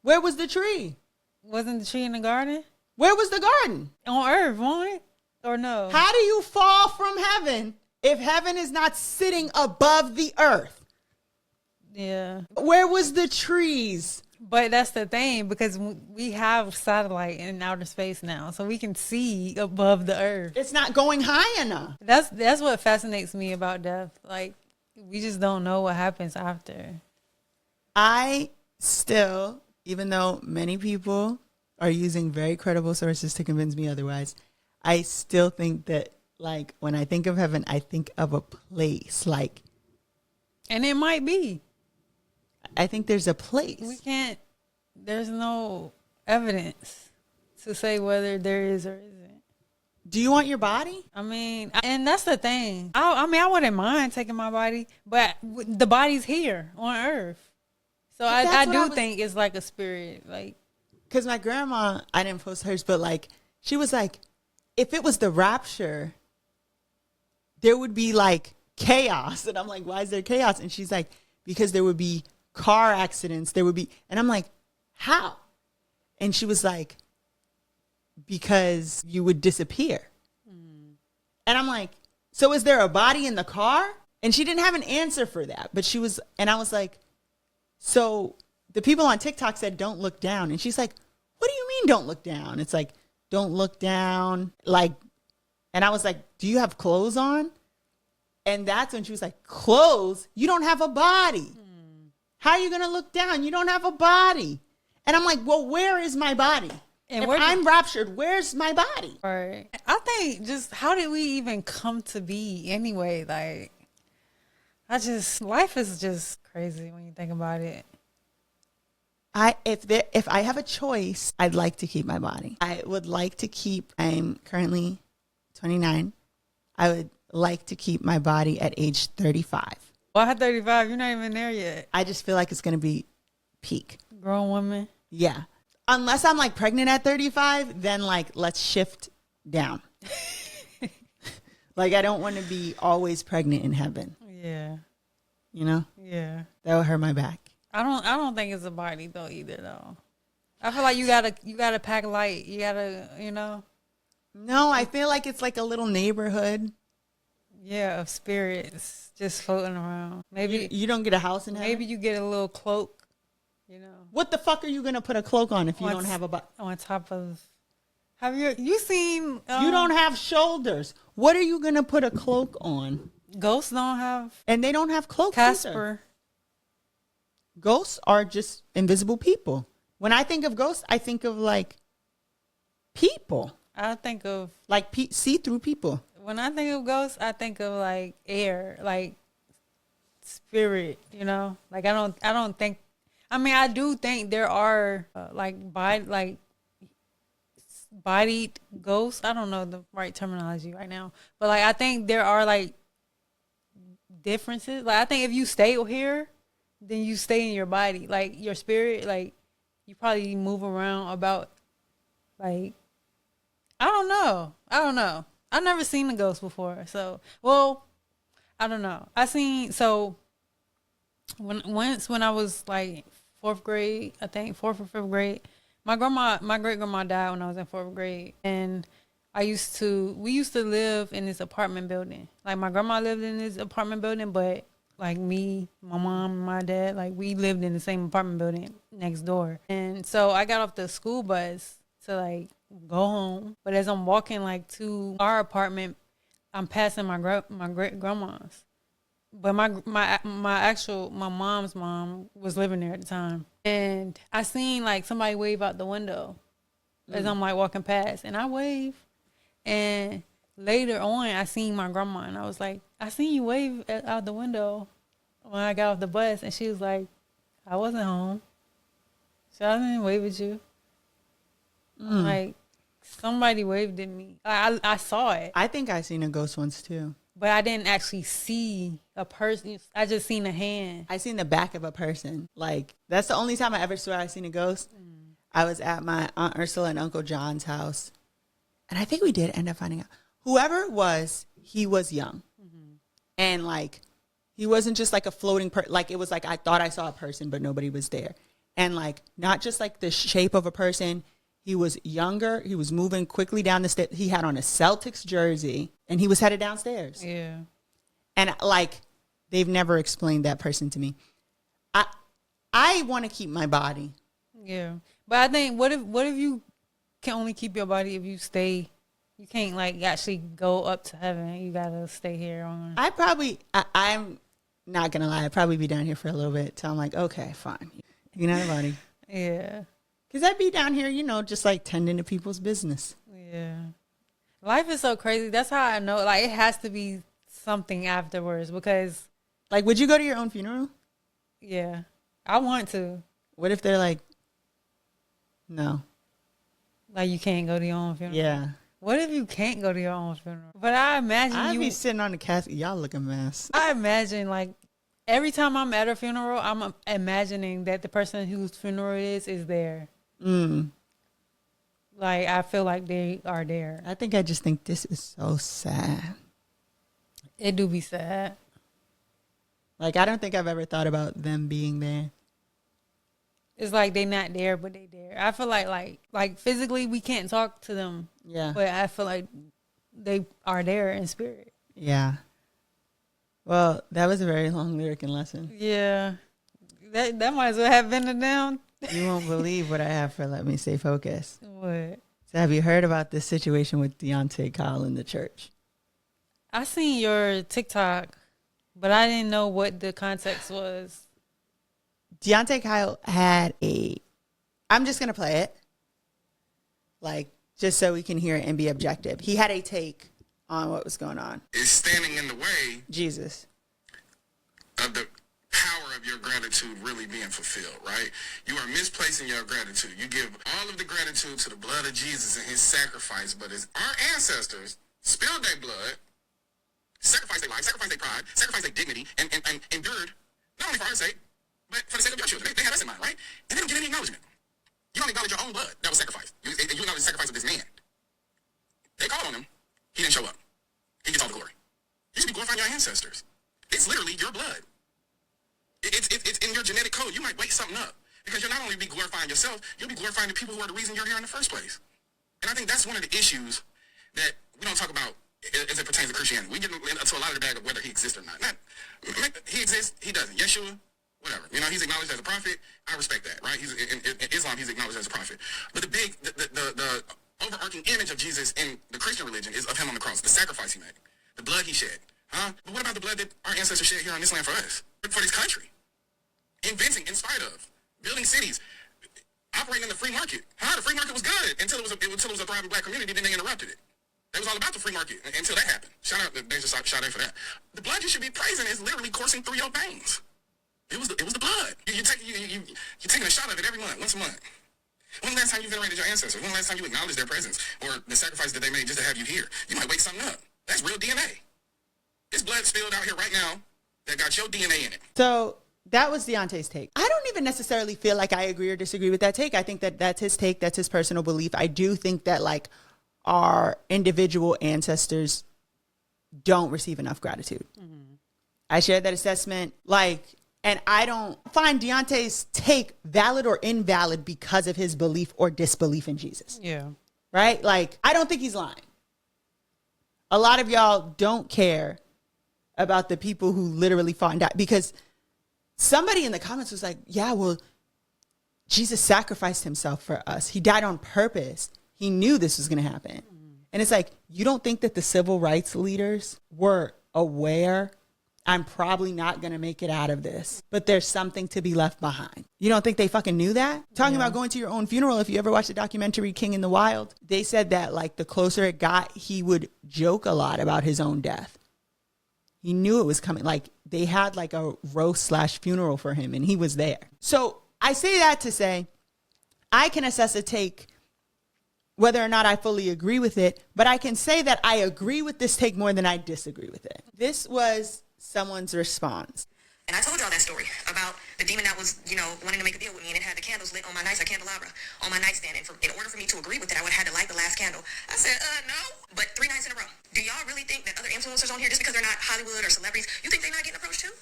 Where was the tree? Wasn't the tree in the garden? Where was the garden? On earth, won't it? Or no? How do you fall from heaven if heaven is not sitting above the earth? Yeah. Where was the trees? But that's the thing, because we have satellite in outer space now, so we can see above the earth. It's not going high enough. That's what fascinates me about death. Like, we just don't know what happens after. I still, even though many people are using very credible sources to convince me otherwise, I still think that like when I think of heaven, I think of a place. Like, and it might be. I think there's a place. We can't. There's no evidence to say whether there is or isn't. Do you want your body? I mean, and that's the thing. I mean, I wouldn't mind taking my body, but the body's here on Earth. So I do think it's like a spirit, like. Because my grandma, I didn't post hers, but like, she was like, if it was the rapture, there would be like chaos. And I'm like, why is there chaos? And she's like, because there would be car accidents. There would be, and I'm like, how? And she was like, because you would disappear. And I'm like, so is there a body in the car? And she didn't have an answer for that. But she was, and I was like, so the people on TikTok said, don't look down. And she's like, what do you mean don't look down? It's like, don't look down. Like, and I was like, do you have clothes on? And that's when she was like, clothes? You don't have a body. How are you going to look down? You don't have a body. And I'm like, well, where is my body? And if I'm raptured, where's my body? Right. I think just how did we even come to be anyway? Like, life is just crazy when you think about it. If I have a choice, I'd like to keep my body. I would like to keep, I'm currently 29. I would like to keep my body at age 35. Well, at 35, you're not even there yet. I just feel like it's going to be peak. Grown woman. Yeah. Unless I'm like pregnant at 35, then like let's shift down. Like I don't want to be always pregnant in heaven. Yeah. You know? Yeah. That would hurt my back. I don't think it's a body though either though. I feel like you gotta pack light. You gotta, you know. No, I feel like it's like a little neighborhood. Yeah, of spirits just floating around. Maybe you don't get a house in heaven. Maybe you get a little cloak. You know. What the fuck are you gonna put a cloak on if you don't have a body? On top of, have you seen? You don't have shoulders. What are you gonna put a cloak on? Ghosts don't have, and they don't have cloaks. Casper. Either. Ghosts are just invisible people. When I think of ghosts, I think of like people. I think of like see-through people. When I think of ghosts, I think of like air, like spirit. You know, like I don't think. I mean, I do think there are bodied ghosts. I don't know the right terminology right now, but like I think there are like differences. Like I think if you stay here, then you stay in your body, like your spirit. Like you probably move around about. Like I don't know. I've never seen a ghost before, so I don't know. When I was like. 4th grade, I think 4th or 5th grade. My great grandma died when I was in 4th grade, and we used to live in this apartment building. Like my grandma lived in this apartment building, but like me, my mom, and my dad, like we lived in the same apartment building next door. And so I got off the school bus to like go home, but as I'm walking like to our apartment, I'm passing my great grandma's. But my mom's mom was living there at the time. And I seen like somebody wave out the window as I'm like walking past. And I waved. And later on, I seen my grandma. And I was like, I seen you wave out the window when I got off the bus. And she was like, I wasn't home. So I didn't wave at you. Like, somebody waved at me. I saw it. I think I seen a ghost once too. But I didn't actually see a person. I just seen a hand. I seen the back of a person. Like, that's the only time I ever swear I seen a ghost. I was at my Aunt Ursula and Uncle John's house. And I think we did end up finding out. Whoever it was, he was young. And, like, he wasn't just, like, a floating person. Like, it was like I thought I saw a person, but nobody was there. And, like, not just, like, the shape of a person. He was younger. He was moving quickly down the stairs. He had on a Celtics jersey, and he was headed downstairs. Yeah. And, like, they've never explained that person to me. I want to keep my body. Yeah. But I think, what if you can only keep your body if you stay? You can't, like, actually go up to heaven. You got to stay here on. I'm not going to lie. I'd probably be down here for a little bit till I'm like, okay, fine. You know, body. Yeah. Because I'd be down here, you know, just like tending to people's business. Yeah. Life is so crazy. That's how I know. Like, it has to be something afterwards because... Like, would you go to your own funeral? Yeah. I want to. What if they're like, no? Like, you can't go to your own funeral? Yeah. What if you can't go to your own funeral? But I imagine I'd be sitting on the casket. Y'all look a mess. I imagine, like, every time I'm at a funeral, I'm imagining that the person whose funeral it is there. Like, I feel like they are there. I just think this is so sad. It do be sad. Like, I don't think I've ever thought about them being there. It's like they not there, but they there. I feel like physically we can't talk to them. Yeah. But I feel like they are there in spirit. Yeah. Well, that was a very long lyric and lesson. Yeah. That might as well have been a down. You won't believe what I have for Let Me Stay Focused. What? So have you heard about this situation with Deante Kyle in the church? I seen your TikTok, but I didn't know what the context was. Deante Kyle had I'm just going to play it. Like, just so we can hear it and be objective. He had a take on what was going on. It's standing in the way Jesus. of the power of your gratitude really being fulfilled, right? You are misplacing your gratitude. You give all of the gratitude to the blood of Jesus and his sacrifice, but as our ancestors spilled their blood, sacrificed their life, sacrificed their pride, sacrificed their dignity, and endured, not only for our sake, but for the sake of your children. They had us in mind, right? And they don't get any acknowledgement. You don't acknowledge your own blood that was sacrificed. You acknowledge the sacrifice of this man. They called on him. He didn't show up. He gets all the glory. You should be glorifying your ancestors. It's literally your blood. It's in your genetic code. You might wake something up because you'll not only be glorifying yourself, you'll be glorifying the people who are the reason you're here in the first place. And I think that's one of the issues that we don't talk about as it pertains to Christianity. We get into a lot of the bag of whether he exists or not. He exists, he doesn't. Yeshua, whatever. You know, he's acknowledged as a prophet. I respect that, right? He's in Islam, he's acknowledged as a prophet. But the overarching image of Jesus in the Christian religion is of him on the cross, the sacrifice he made, the blood he shed. But what about the blood that our ancestors shed here on this land for us, for this country? Inventing in spite of, building cities, operating in the free market. The free market was good until it was a thriving black community. Then they interrupted it. It was all about the free market until that happened. Shout out, there's a shout out for that. The blood you should be praising is literally coursing through your veins. It was the blood. You're taking a shot of it every month, once a month. When the last time you venerated your ancestors? When the last time you acknowledged their presence or the sacrifice that they made just to have you here? You might wake something up. That's real DNA. This blood spilled out here right now that got your DNA in it. So that was Deante's take. I don't even necessarily feel like I agree or disagree with that take. I think that that's his take. That's his personal belief. I do think that like our individual ancestors don't receive enough gratitude. Mm-hmm. I share that assessment. And I don't find Deante's take valid or invalid because of his belief or disbelief in Jesus. Yeah. Right? Like, I don't think he's lying. A lot of y'all don't care about the people who literally fought and died, because somebody in the comments was like, yeah, well, Jesus sacrificed himself for us. He died on purpose. He knew this was going to happen. And it's like, you don't think that the civil rights leaders were aware, I'm probably not going to make it out of this, but there's something to be left behind? You don't think they fucking knew that? Talking about going to your own funeral, if you ever watched the documentary King in the Wild, they said that like the closer it got, he would joke a lot about his own death. He knew it was coming. Like, they had like a roast/funeral for him and he was there. So I say that to say, I can assess a take whether or not I fully agree with it, but I can say that I agree with this take more than I disagree with it. This was someone's response. And I told y'all that story about the demon that was, wanting to make a deal with me, and it had the candles lit on my candelabra on my nightstand. And in order for me to agree with it, I would have had to light the last candle. I said, no. But 3 nights in a row. Do y'all really think that other influencers on here, just because they're not Hollywood or celebrities, you think they're not getting approached too?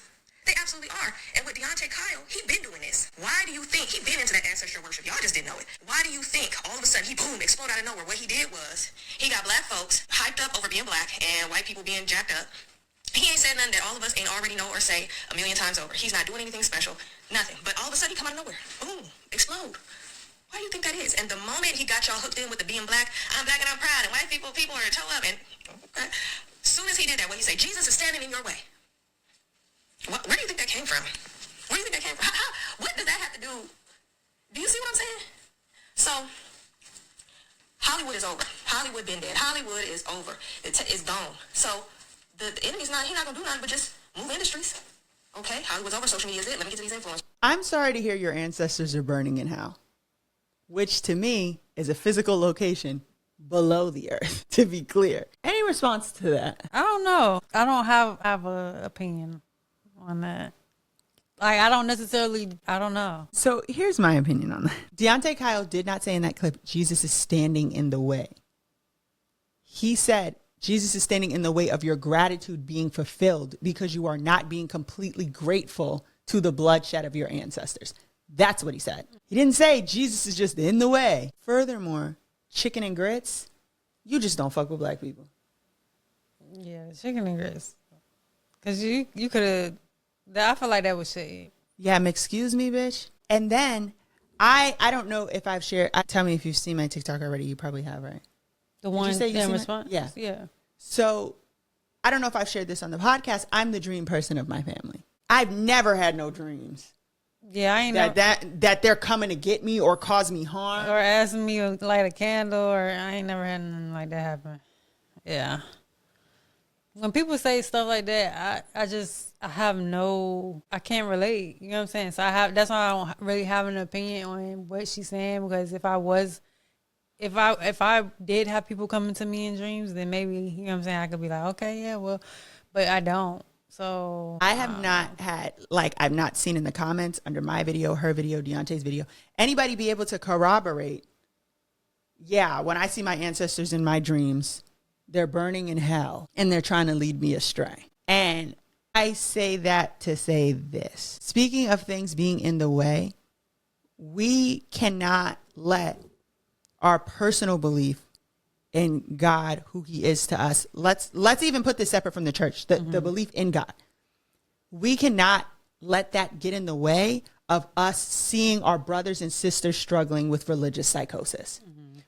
They absolutely are. And with Deante Kyle, he been doing this. Why do you think he been into that ancestral worship? Y'all just didn't know it. Why do you think all of a sudden he boom, explode out of nowhere? What he did was he got black folks hyped up over being black and white people being jacked up. He ain't said nothing that all of us ain't already know or say a million times over. He's not doing anything special, nothing. But all of a sudden he come out of nowhere, boom, explode. Why do you think that is? And the moment he got y'all hooked in with the being black, I'm black and I'm proud, and white people are toe up. And as soon as he did that, what he say? Jesus is standing in your way. Where do you think that came from? Where do you think that came from? What does that have to do? Do you see what I'm saying? So Hollywood is over. Hollywood been dead. Hollywood is over. It's gone. So the enemy's not, he's not going to do nothing but just move industries. Okay, Hollywood's over. Social media is it. Let me get to these influencers. I'm sorry to hear your ancestors are burning in hell, which to me is a physical location below the earth, to be clear. Any response to that? I don't know. I don't have an opinion on that. Like, I don't know. So here's my opinion on that. Deante Kyle did not say in that clip, Jesus is standing in the way. He said, Jesus is standing in the way of your gratitude being fulfilled because you are not being completely grateful to the bloodshed of your ancestors. That's what he said. He didn't say Jesus is just in the way. Furthermore, chicken and grits, you just don't fuck with black people. Yeah, chicken and grits. Because you could have, I feel like that was shade. Yeah, excuse me, bitch. And then, I don't know if I've shared, tell me if you've seen my TikTok already. You probably have, right? The one in response? Yeah. Yeah. So, I don't know if I've shared this on the podcast. I'm the dream person of my family. I've never had no dreams. Yeah, I ain't know. That they're coming to get me or cause me harm. Or asking me to light a candle, or I ain't never had nothing like that happen. Yeah. When people say stuff like that, I can't relate. You know what I'm saying? So that's why I don't really have an opinion on what she's saying, because if I did have people coming to me in dreams, then maybe, you know what I'm saying, I could be like, okay, yeah, well, but I don't. So I have not had, like, I've not seen in the comments under my video, her video, Deante's video, anybody be able to corroborate, yeah, when I see my ancestors in my dreams, they're burning in hell and they're trying to lead me astray. And I say that to say this. Speaking of things being in the way, we cannot let our personal belief in God, who he is to us. Let's even put this separate from the church, the belief in God. We cannot let that get in the way of us seeing our brothers and sisters struggling with religious psychosis.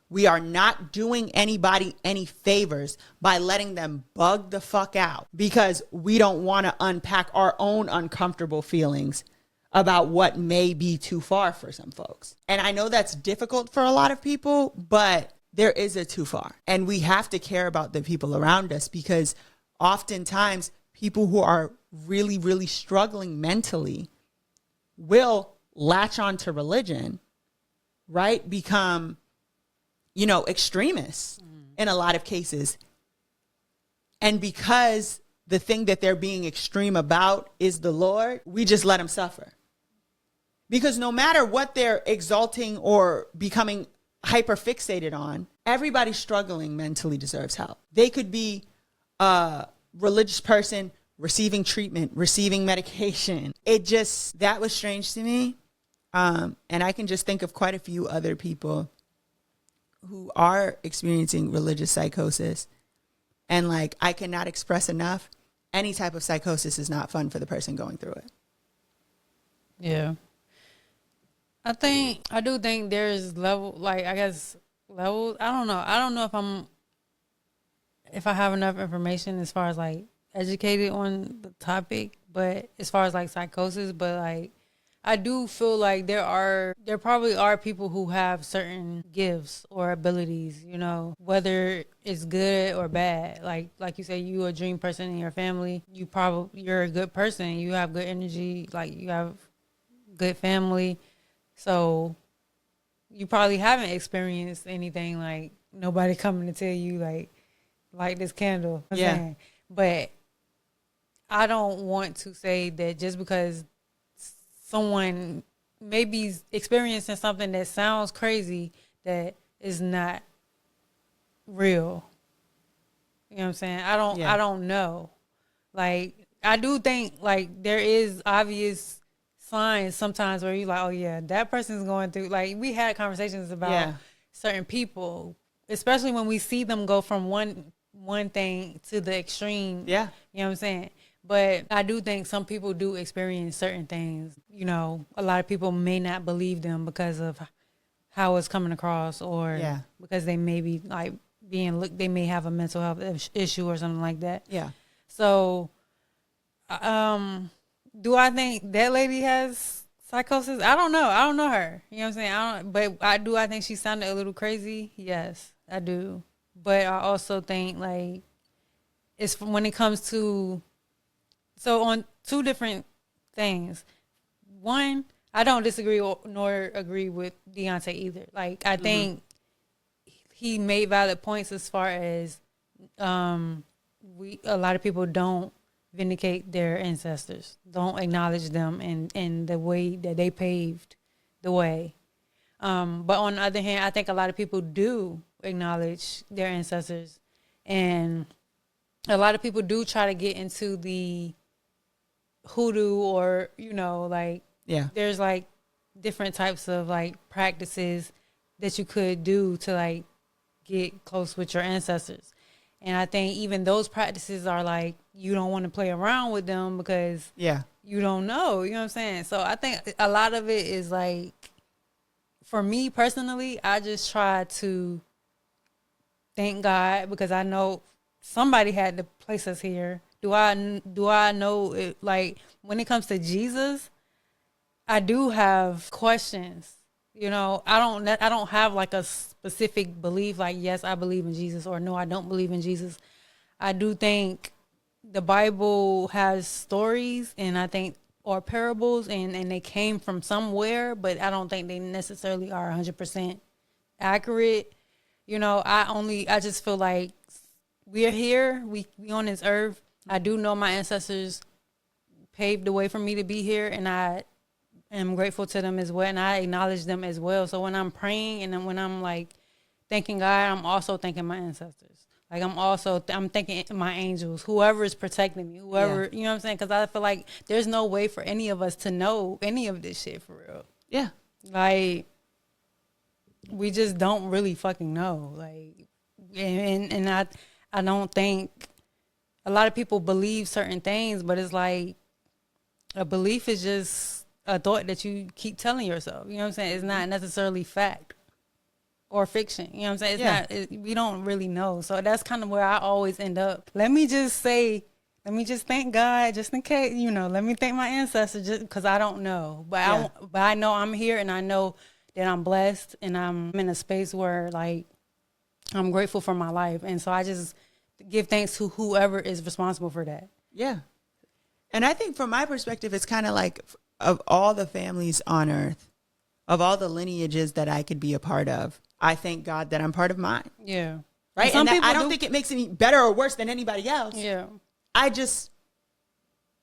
We are not doing anybody any favors by letting them bug the fuck out because we don't want to unpack our own uncomfortable feelings about what may be too far for some folks. And I know that's difficult for a lot of people, but there is a too far. And we have to care about the people around us, because oftentimes people who are really, really struggling mentally will latch on to religion, right? Become, extremists in a lot of cases. And because the thing that they're being extreme about is the Lord, we just let them suffer. Because no matter what they're exalting or becoming hyper fixated on, everybody struggling mentally deserves help. They could be a religious person receiving treatment, receiving medication. That was strange to me. And I can just think of quite a few other people who are experiencing religious psychosis. And I cannot express enough, any type of psychosis is not fun for the person going through it. Yeah. I do think there's levels. I don't know. I don't know if I have enough information as far as educated on the topic, but as far as psychosis, but I do feel like there probably are people who have certain gifts or abilities, whether it's good or bad. Like you say, you a dream person in your family, you're a good person. You have good energy, you have good family. So you probably haven't experienced anything nobody coming to tell you light this candle. Yeah. But I don't want to say that just because someone maybe experiencing something that sounds crazy that is not real. You know what I'm saying? I don't know. I do think there is obvious signs sometimes where you're oh yeah, that person's going through, we had conversations about certain people, especially when we see them go from one thing to the extreme. Yeah. You know what I'm saying? But I do think some people do experience certain things. A lot of people may not believe them because of how it's coming across, or because they may be they may have a mental health issue or something like that. Yeah. So, do I think that lady has psychosis? I don't know. I don't know her. You know what I'm saying? I think she sounded a little crazy. Yes, I do. But I also think like it's when it comes to on two different things. One, I don't disagree nor agree with Deante either. Like I think he made valid points as far as a lot of people don't vindicate their ancestors, don't acknowledge them in the way that they paved the way. But on the other hand, I think a lot of people do acknowledge their ancestors, and a lot of people do try to get into the hoodoo or, like, there's like different types of like practices that you could do to like get close with your ancestors. And I think even those practices are like, you don't want to play around with them because you don't know, you know what I'm saying? So I think a lot of it is like, for me personally, I just try to thank God because I know somebody had to place us here. Do I know it, like when it comes to Jesus, I do have questions. I don't have like a specific belief like, yes, I believe in Jesus, or no, I don't believe in Jesus. I do think the Bible has stories and I think or parables and they came from somewhere, but I don't think they necessarily are 100% accurate. I just feel like we're here, we on this earth. I do know my ancestors paved the way for me to be here, and I am grateful to them as well, and I acknowledge them as well. So when I'm praying and then when I'm like thanking God, I'm also thanking my ancestors. Like I'm thanking my angels, whoever is protecting me, whoever, you know what I'm saying? Because I feel like there's no way for any of us to know any of this shit for real. Yeah. Like, we just don't really fucking know. Like, and I don't think a lot of people believe certain things, but it's like a belief is just a thought that you keep telling yourself. You know what I'm saying? It's not necessarily fact or fiction. You know what I'm saying? It's not, we don't really know. So that's kind of where I always end up. Let me just thank God just in case, let me thank my ancestors just because I don't know. But I know I'm here and I know that I'm blessed and I'm in a space where like I'm grateful for my life. And so I just give thanks to whoever is responsible for that. Yeah. And I think from my perspective, it's kind of like of all the families on earth, of all the lineages that I could be a part of, I thank God that I'm part of mine. Yeah. Right. And I don't think it makes any better or worse than anybody else. Yeah. I just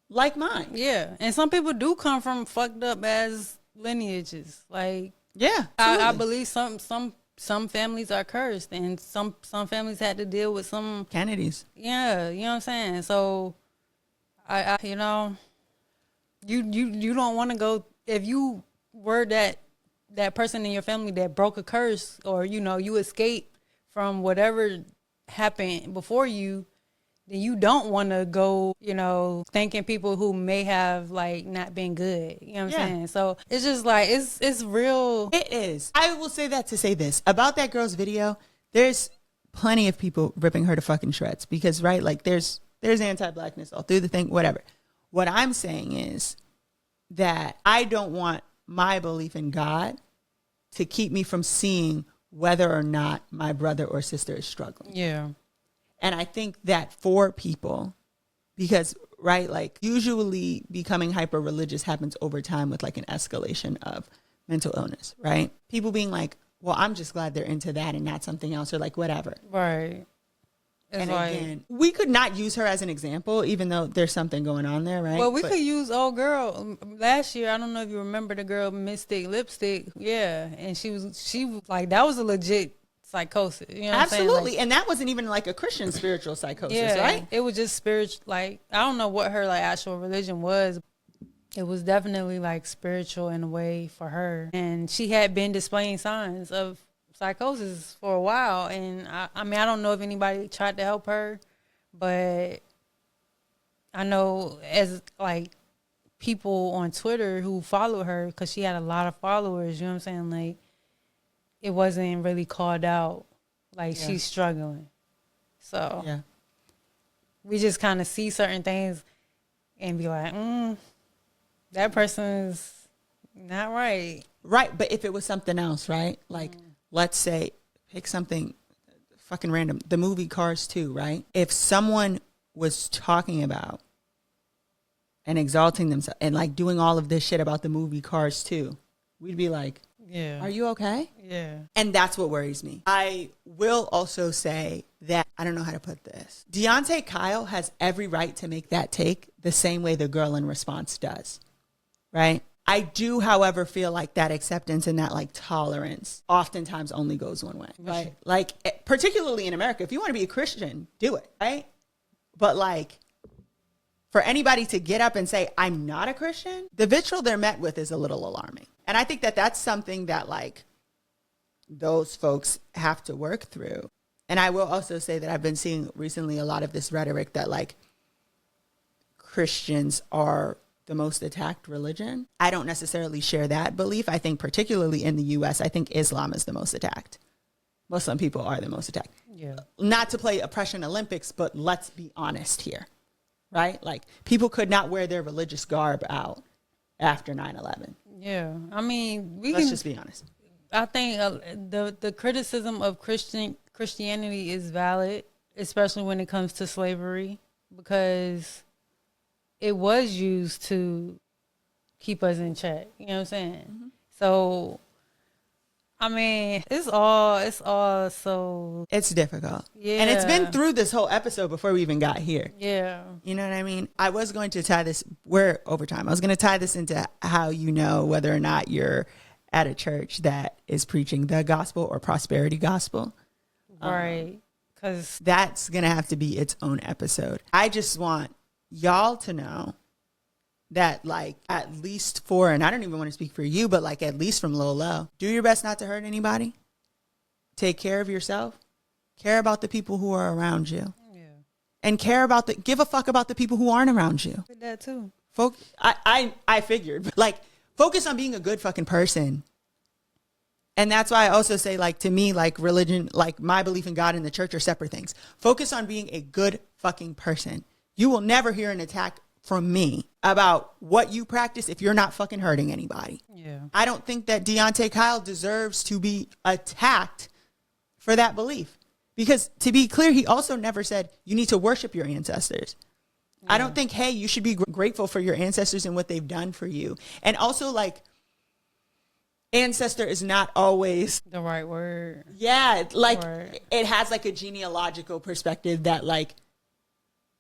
like mine. Yeah. And some people do come from fucked up as lineages. Like, yeah. I believe some families are cursed and some families had to deal with some Kennedys. Yeah. You know what I'm saying? So I you don't want to go, if you were that person in your family that broke a curse, or you escaped from whatever happened before you, then you don't want to go thanking people who may have like not been good, you know what I'm saying? So it's just like it's real. It is. I will say that to say this about that girl's video. There's plenty of people ripping her to fucking shreds because like there's anti-blackness all through the thing, whatever. What I'm saying is that I don't want my belief in God to keep me from seeing whether or not my brother or sister is struggling. Yeah. And I think that for people, because, right, like usually becoming hyper religious happens over time with like an escalation of mental illness, right? People being like, well, I'm just glad they're into that and not something else, or like whatever. Right. And again, we could not use her as an example, even though there's something going on there, right? Well, we could use old girl last year. I don't know if you remember the girl Mystic Lipstick. Yeah, and she was like, that was a legit psychosis. You know what Absolutely. I'm saying? And that wasn't even like a Christian spiritual psychosis, right? It was just spiritual. Like, I don't know what her like actual religion was. It was definitely like spiritual in a way for her, and she had been displaying signs of psychosis for a while, and I mean, I don't know if anybody tried to help her, but I know as like people on Twitter who follow her, because she had a lot of followers, you know what I'm saying, like it wasn't really called out like she's struggling. So we just kind of see certain things and be like, that person's not right. Right, but if it was something else, right, like let's say, pick something fucking random. The movie Cars 2, right? If someone was talking about and exalting themselves and like doing all of this shit about the movie Cars 2, we'd be like, are you okay? Yeah. And that's what worries me. I will also say that, I don't know how to put this. Deante Kyle has every right to make that take the same way the girl in response does, right? I do, however, feel like that acceptance and that like tolerance oftentimes only goes one way, right? Like, particularly in America, if you want to be a Christian, do it, right? But like, for anybody to get up and say, I'm not a Christian, the vitriol they're met with is a little alarming. And I think that that's something that like those folks have to work through. And I will also say that I've been seeing recently a lot of this rhetoric that like Christians are the most attacked religion. I don't necessarily share that belief. I think particularly in the US, I think Islam is the most attacked. Muslim people are the most attacked. Yeah. Not to play oppression Olympics, but let's be honest here, right? Like people could not wear their religious garb out after 9/11. Yeah. I mean, let's just be honest. I think the criticism of Christianity is valid, especially when it comes to slavery, because it was used to keep us in check. You know what I'm saying? Mm-hmm. So, I mean, it's all so... It's difficult. Yeah. And it's been through this whole episode before we even got here. Yeah. You know what I mean? I was going to tie this... We're over time. I was going to tie this into how you know whether or not you're at a church that is preaching the gospel or prosperity gospel. Right. Because that's going to have to be its own episode. I just want y'all to know that like at least for, and I don't even want to speak for you, but like at least from low, do your best not to hurt anybody. Take care of yourself. Care about the people who are around you. Yeah. And give a fuck about the people who aren't around you. That too. I figured, like, focus on being a good fucking person. And that's why I also say, like, to me, like religion, like my belief in God and the church are separate things. Focus on being a good fucking person. You will never hear an attack from me about what you practice if you're not fucking hurting anybody. Yeah. I don't think that Deante Kyle deserves to be attacked for that belief. Because to be clear, he also never said you need to worship your ancestors. Yeah. I don't think, hey, you should be grateful for your ancestors and what they've done for you. And also, like, ancestor is not always the right word. Yeah, like it has like a genealogical perspective that like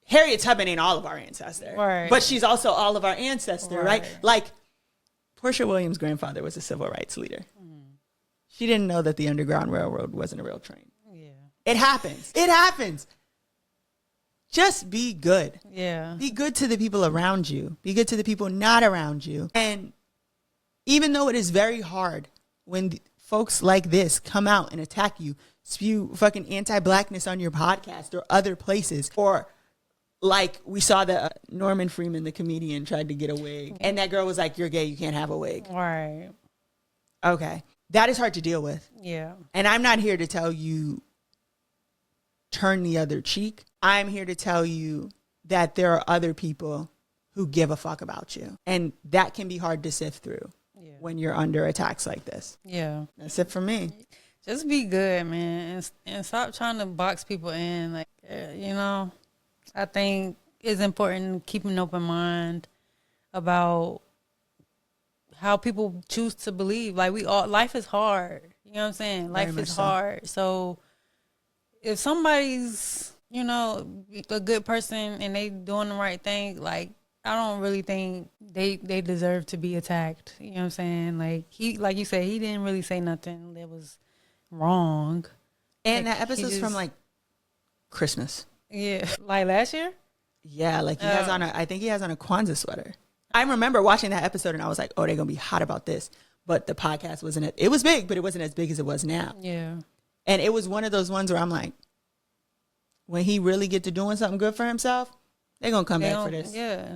Harriet Tubman ain't all of our ancestor, right? But she's also all of our ancestor, right? Like Portia Williams' grandfather was a civil rights leader. She didn't know that the Underground Railroad wasn't a real train. Yeah, it happens. It happens. Just be good. Yeah, be good to the people around you. Be good to the people not around you. And even though it is very hard when folks like this come out and attack you, spew fucking anti-blackness on your podcast or other places, or like we saw that Norman Freeman, the comedian, tried to get a wig, and that girl was like, "You're gay, you can't have a wig." Right. Okay. That is hard to deal with. Yeah. And I'm not here to tell you turn the other cheek. I'm here to tell you that there are other people who give a fuck about you, and that can be hard to sift through. Yeah. When you're under attacks like this. Yeah. That's it for me. Just be good, man. And stop trying to box people in. Like, you know, I think it's important to keep an open mind about how people choose to believe. Like, life is hard. You know what I'm saying? Life is hard. So if somebody's, you know, a good person and they doing the right thing, like, I don't really think they deserve to be attacked. You know what I'm saying? Like you said, he didn't really say nothing that was wrong. And that episode's from like Christmas. Yeah. Like last year? Yeah, like I think he has on a Kwanzaa sweater. I remember watching that episode and I was like, oh, they're gonna be hot about this. But the podcast it was big, but it wasn't as big as it was now. Yeah. And it was one of those ones where I'm like, when he really get to doing something good for himself, they're gonna come back for this. Yeah.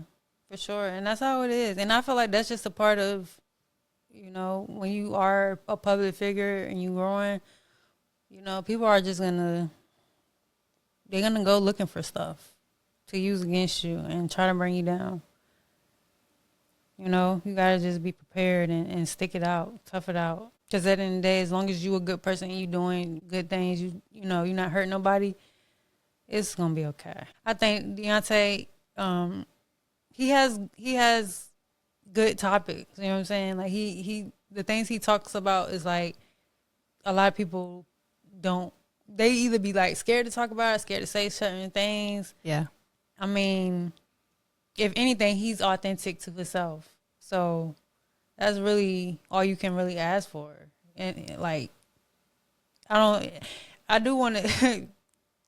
For sure. And that's how it is. And I feel like that's just a part of, you know, when you are a public figure and you growing, you know, people are just they're going to go looking for stuff to use against you and try to bring you down. You know, you gotta just be prepared and stick it out, tough it out. Because at the end of the day, as long as you a good person, you doing good things, you know, you're not hurting nobody, it's gonna be okay. I think Deante, he has good topics. You know what I'm saying? Like he the things he talks about is like a lot of people don't. They either be like scared to talk about it, scared to say certain things. Yeah. I mean, if anything, he's authentic to himself. So that's really all you can really ask for. And like, I do want to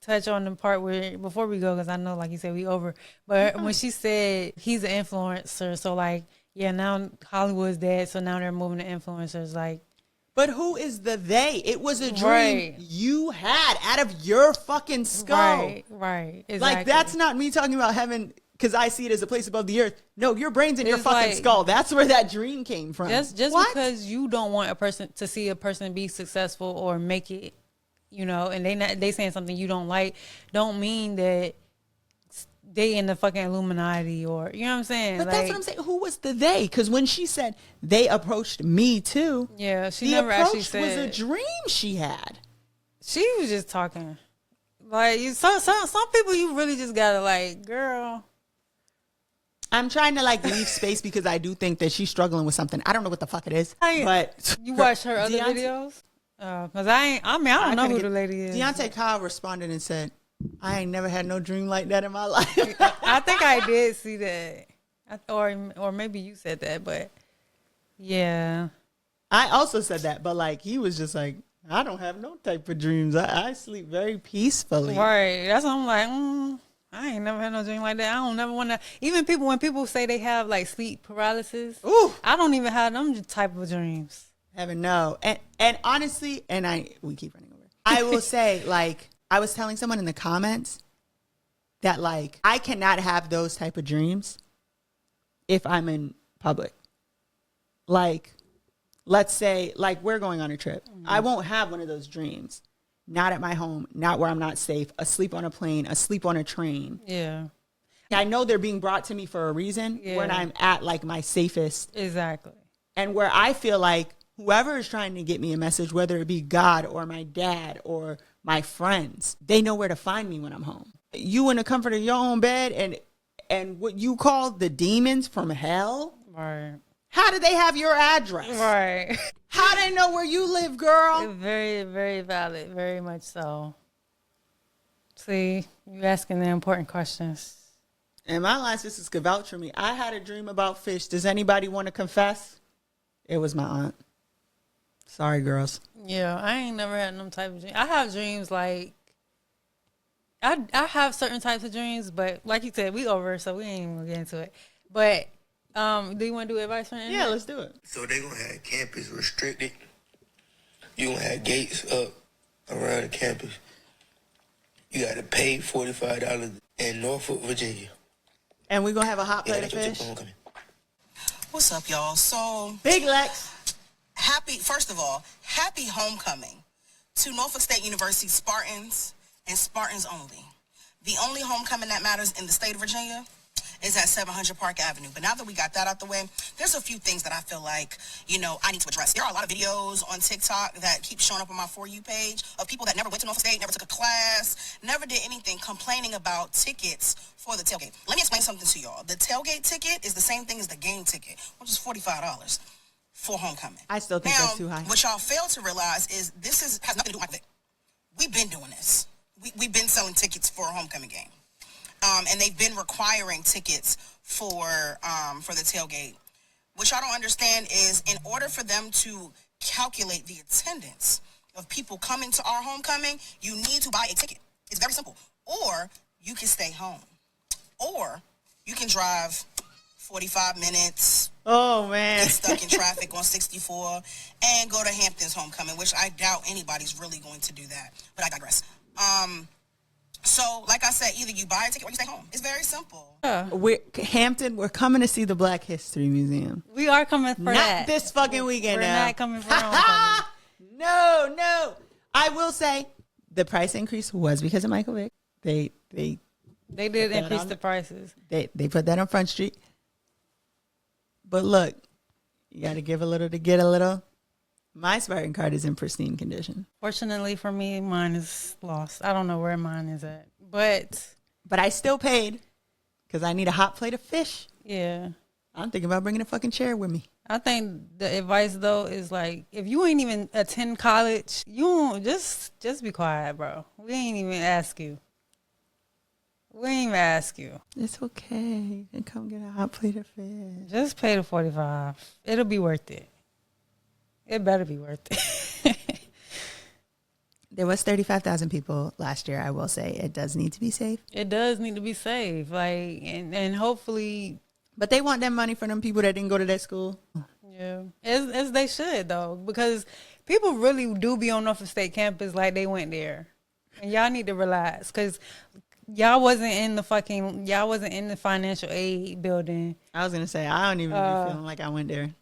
touch on the part where, before we go, because I know, like you said, we over. But when she said he's an influencer, so like, yeah, now Hollywood's dead, so now they're moving to influencers. Like, but who is the they? It was a dream you had out of your fucking skull. Right. Exactly. Like, that's not me talking about heaven because I see it as a place above the earth. No, your brain's in your fucking skull. That's where that dream came from. Just because you don't want a person to see a person be successful or make it, you know, and they saying something you don't like, don't mean that they in the fucking Illuminati or, you know what I'm saying? But that's what I'm saying. Who was the they? Because when she said they approached me too, yeah, she never actually said. The approach was a dream she had. She was just talking. Like, some people you really just gotta like, girl. I'm trying to like leave space because I do think that she's struggling with something. I don't know what the fuck it is. But you watch her other videos? Because I don't know who the lady is. Deante Kyle responded and said, I ain't never had no dream like that in my life. I think I did see that. Or maybe you said that, but yeah. I also said that, but like he was just like, I don't have no type of dreams. I sleep very peacefully. Right. That's what I'm like, I ain't never had no dream like that. I don't never want to. Even when people say they have like sleep paralysis, ooh, I don't even have them type of dreams. Heaven no. And honestly, we keep running over. I will say, like, I was telling someone in the comments that like I cannot have those type of dreams if I'm in public. Like, let's say like we're going on a trip. Mm-hmm. I won't have one of those dreams. Not at my home, not where I'm not safe, asleep on a plane, asleep on a train. Yeah. I know they're being brought to me for a reason when I'm at like my safest. Exactly. And where I feel like whoever is trying to get me a message, whether it be God or my dad or my friends, they know where to find me when I'm home. You in the comfort of your own bed and what you call the demons from hell. Right. How do they have your address? Right. How do they know where you live, girl? It's very, very valid. Very much so. See, you're asking the important questions. And my line sisters could vouch for me. I had a dream about fish. Does anybody want to confess? It was my aunt. Sorry, girls. Yeah, I ain't never had no type of dream. I have dreams like, I have certain types of dreams, but like you said, we over, so we ain't even gonna get into it. But do you want to do advice from the internet? Yeah, let's do it. So they gonna have campus restricted. You gonna have gates up around the campus. You gotta pay $45 in Norfolk, Virginia. And we're gonna have a hot plate of fish. What's up, y'all? So Big Lex. First of all, happy homecoming to Norfolk State University Spartans and Spartans only. The only homecoming that matters in the state of Virginia is at 700 Park Avenue. But now that we got that out the way, there's a few things that I feel like, I need to address. There are a lot of videos on TikTok that keep showing up on my For You page of people that never went to Norfolk State, never took a class, never did anything, complaining about tickets for the tailgate. Let me explain something to y'all. The tailgate ticket is the same thing as the game ticket, which is $45 for homecoming. I still think that's too high. What y'all fail to realize is has nothing to do with it. We've been doing this. We've been selling tickets for a homecoming game. And they've been requiring tickets for the tailgate. What y'all don't understand is in order for them to calculate the attendance of people coming to our homecoming, you need to buy a ticket. It's very simple. Or you can stay home. Or you can drive 45 minutes. Oh, man. Get stuck in traffic on 64 and go to Hampton's homecoming, which I doubt anybody's really going to do that. But I digress. So, like I said, either you buy a ticket or you stay home. It's very simple. We're coming to see the Black History Museum. We are coming for that. Not this fucking weekend We're now. not coming for homecoming. No. I will say the price increase was because of Michael Vick. They did increase the prices. They put that on Front Street. But look, you got to give a little to get a little. My Spartan card is in pristine condition. Fortunately for me, mine is lost. I don't know where mine is at. But I still paid because I need a hot plate of fish. Yeah. I'm thinking about bringing a fucking chair with me. I think the advice, though, is like, if you ain't even attend college, you don't, just be quiet, bro. We ain't even ask you. We ain't even ask you. It's okay. You can come get a hot plate of fish. Just pay the $45. It'll be worth it. It better be worth it. There was 35,000 people last year. I will say it does need to be safe. It does need to be safe. Like, and hopefully. But they want that money for them people that didn't go to that school. Yeah. As they should, though. Because people really do be on Norfolk State campus like they went there. And y'all need to relax. Because y'all wasn't in the financial aid building. I was going to say, I don't even be feeling like I went there.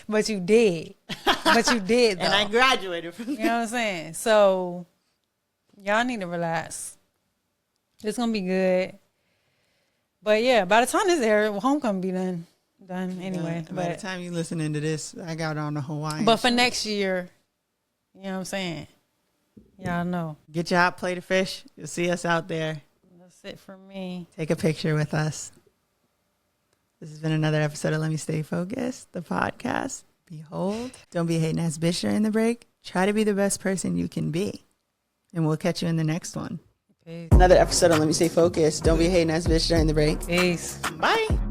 But you did. But you did, though. And I graduated from there. You know what I'm saying? So, y'all need to relax. It's going to be good. But, yeah, by the time this air, homecoming be done anyway. By the time you listening to this, I got on the Hawaiian. But for next year, you know what I'm saying? Y'all know. Get your hot plate of fish. You'll see us out there. That's it for me. Take a picture with us. This has been another episode of Let Me Stay Focused, the podcast. Behold, don't be a hating ass bitch during the break. Try to be the best person you can be. And we'll catch you in the next one. Peace. Another episode of Let Me Stay Focused. Don't be a hating ass bitch during the break. Peace. Bye.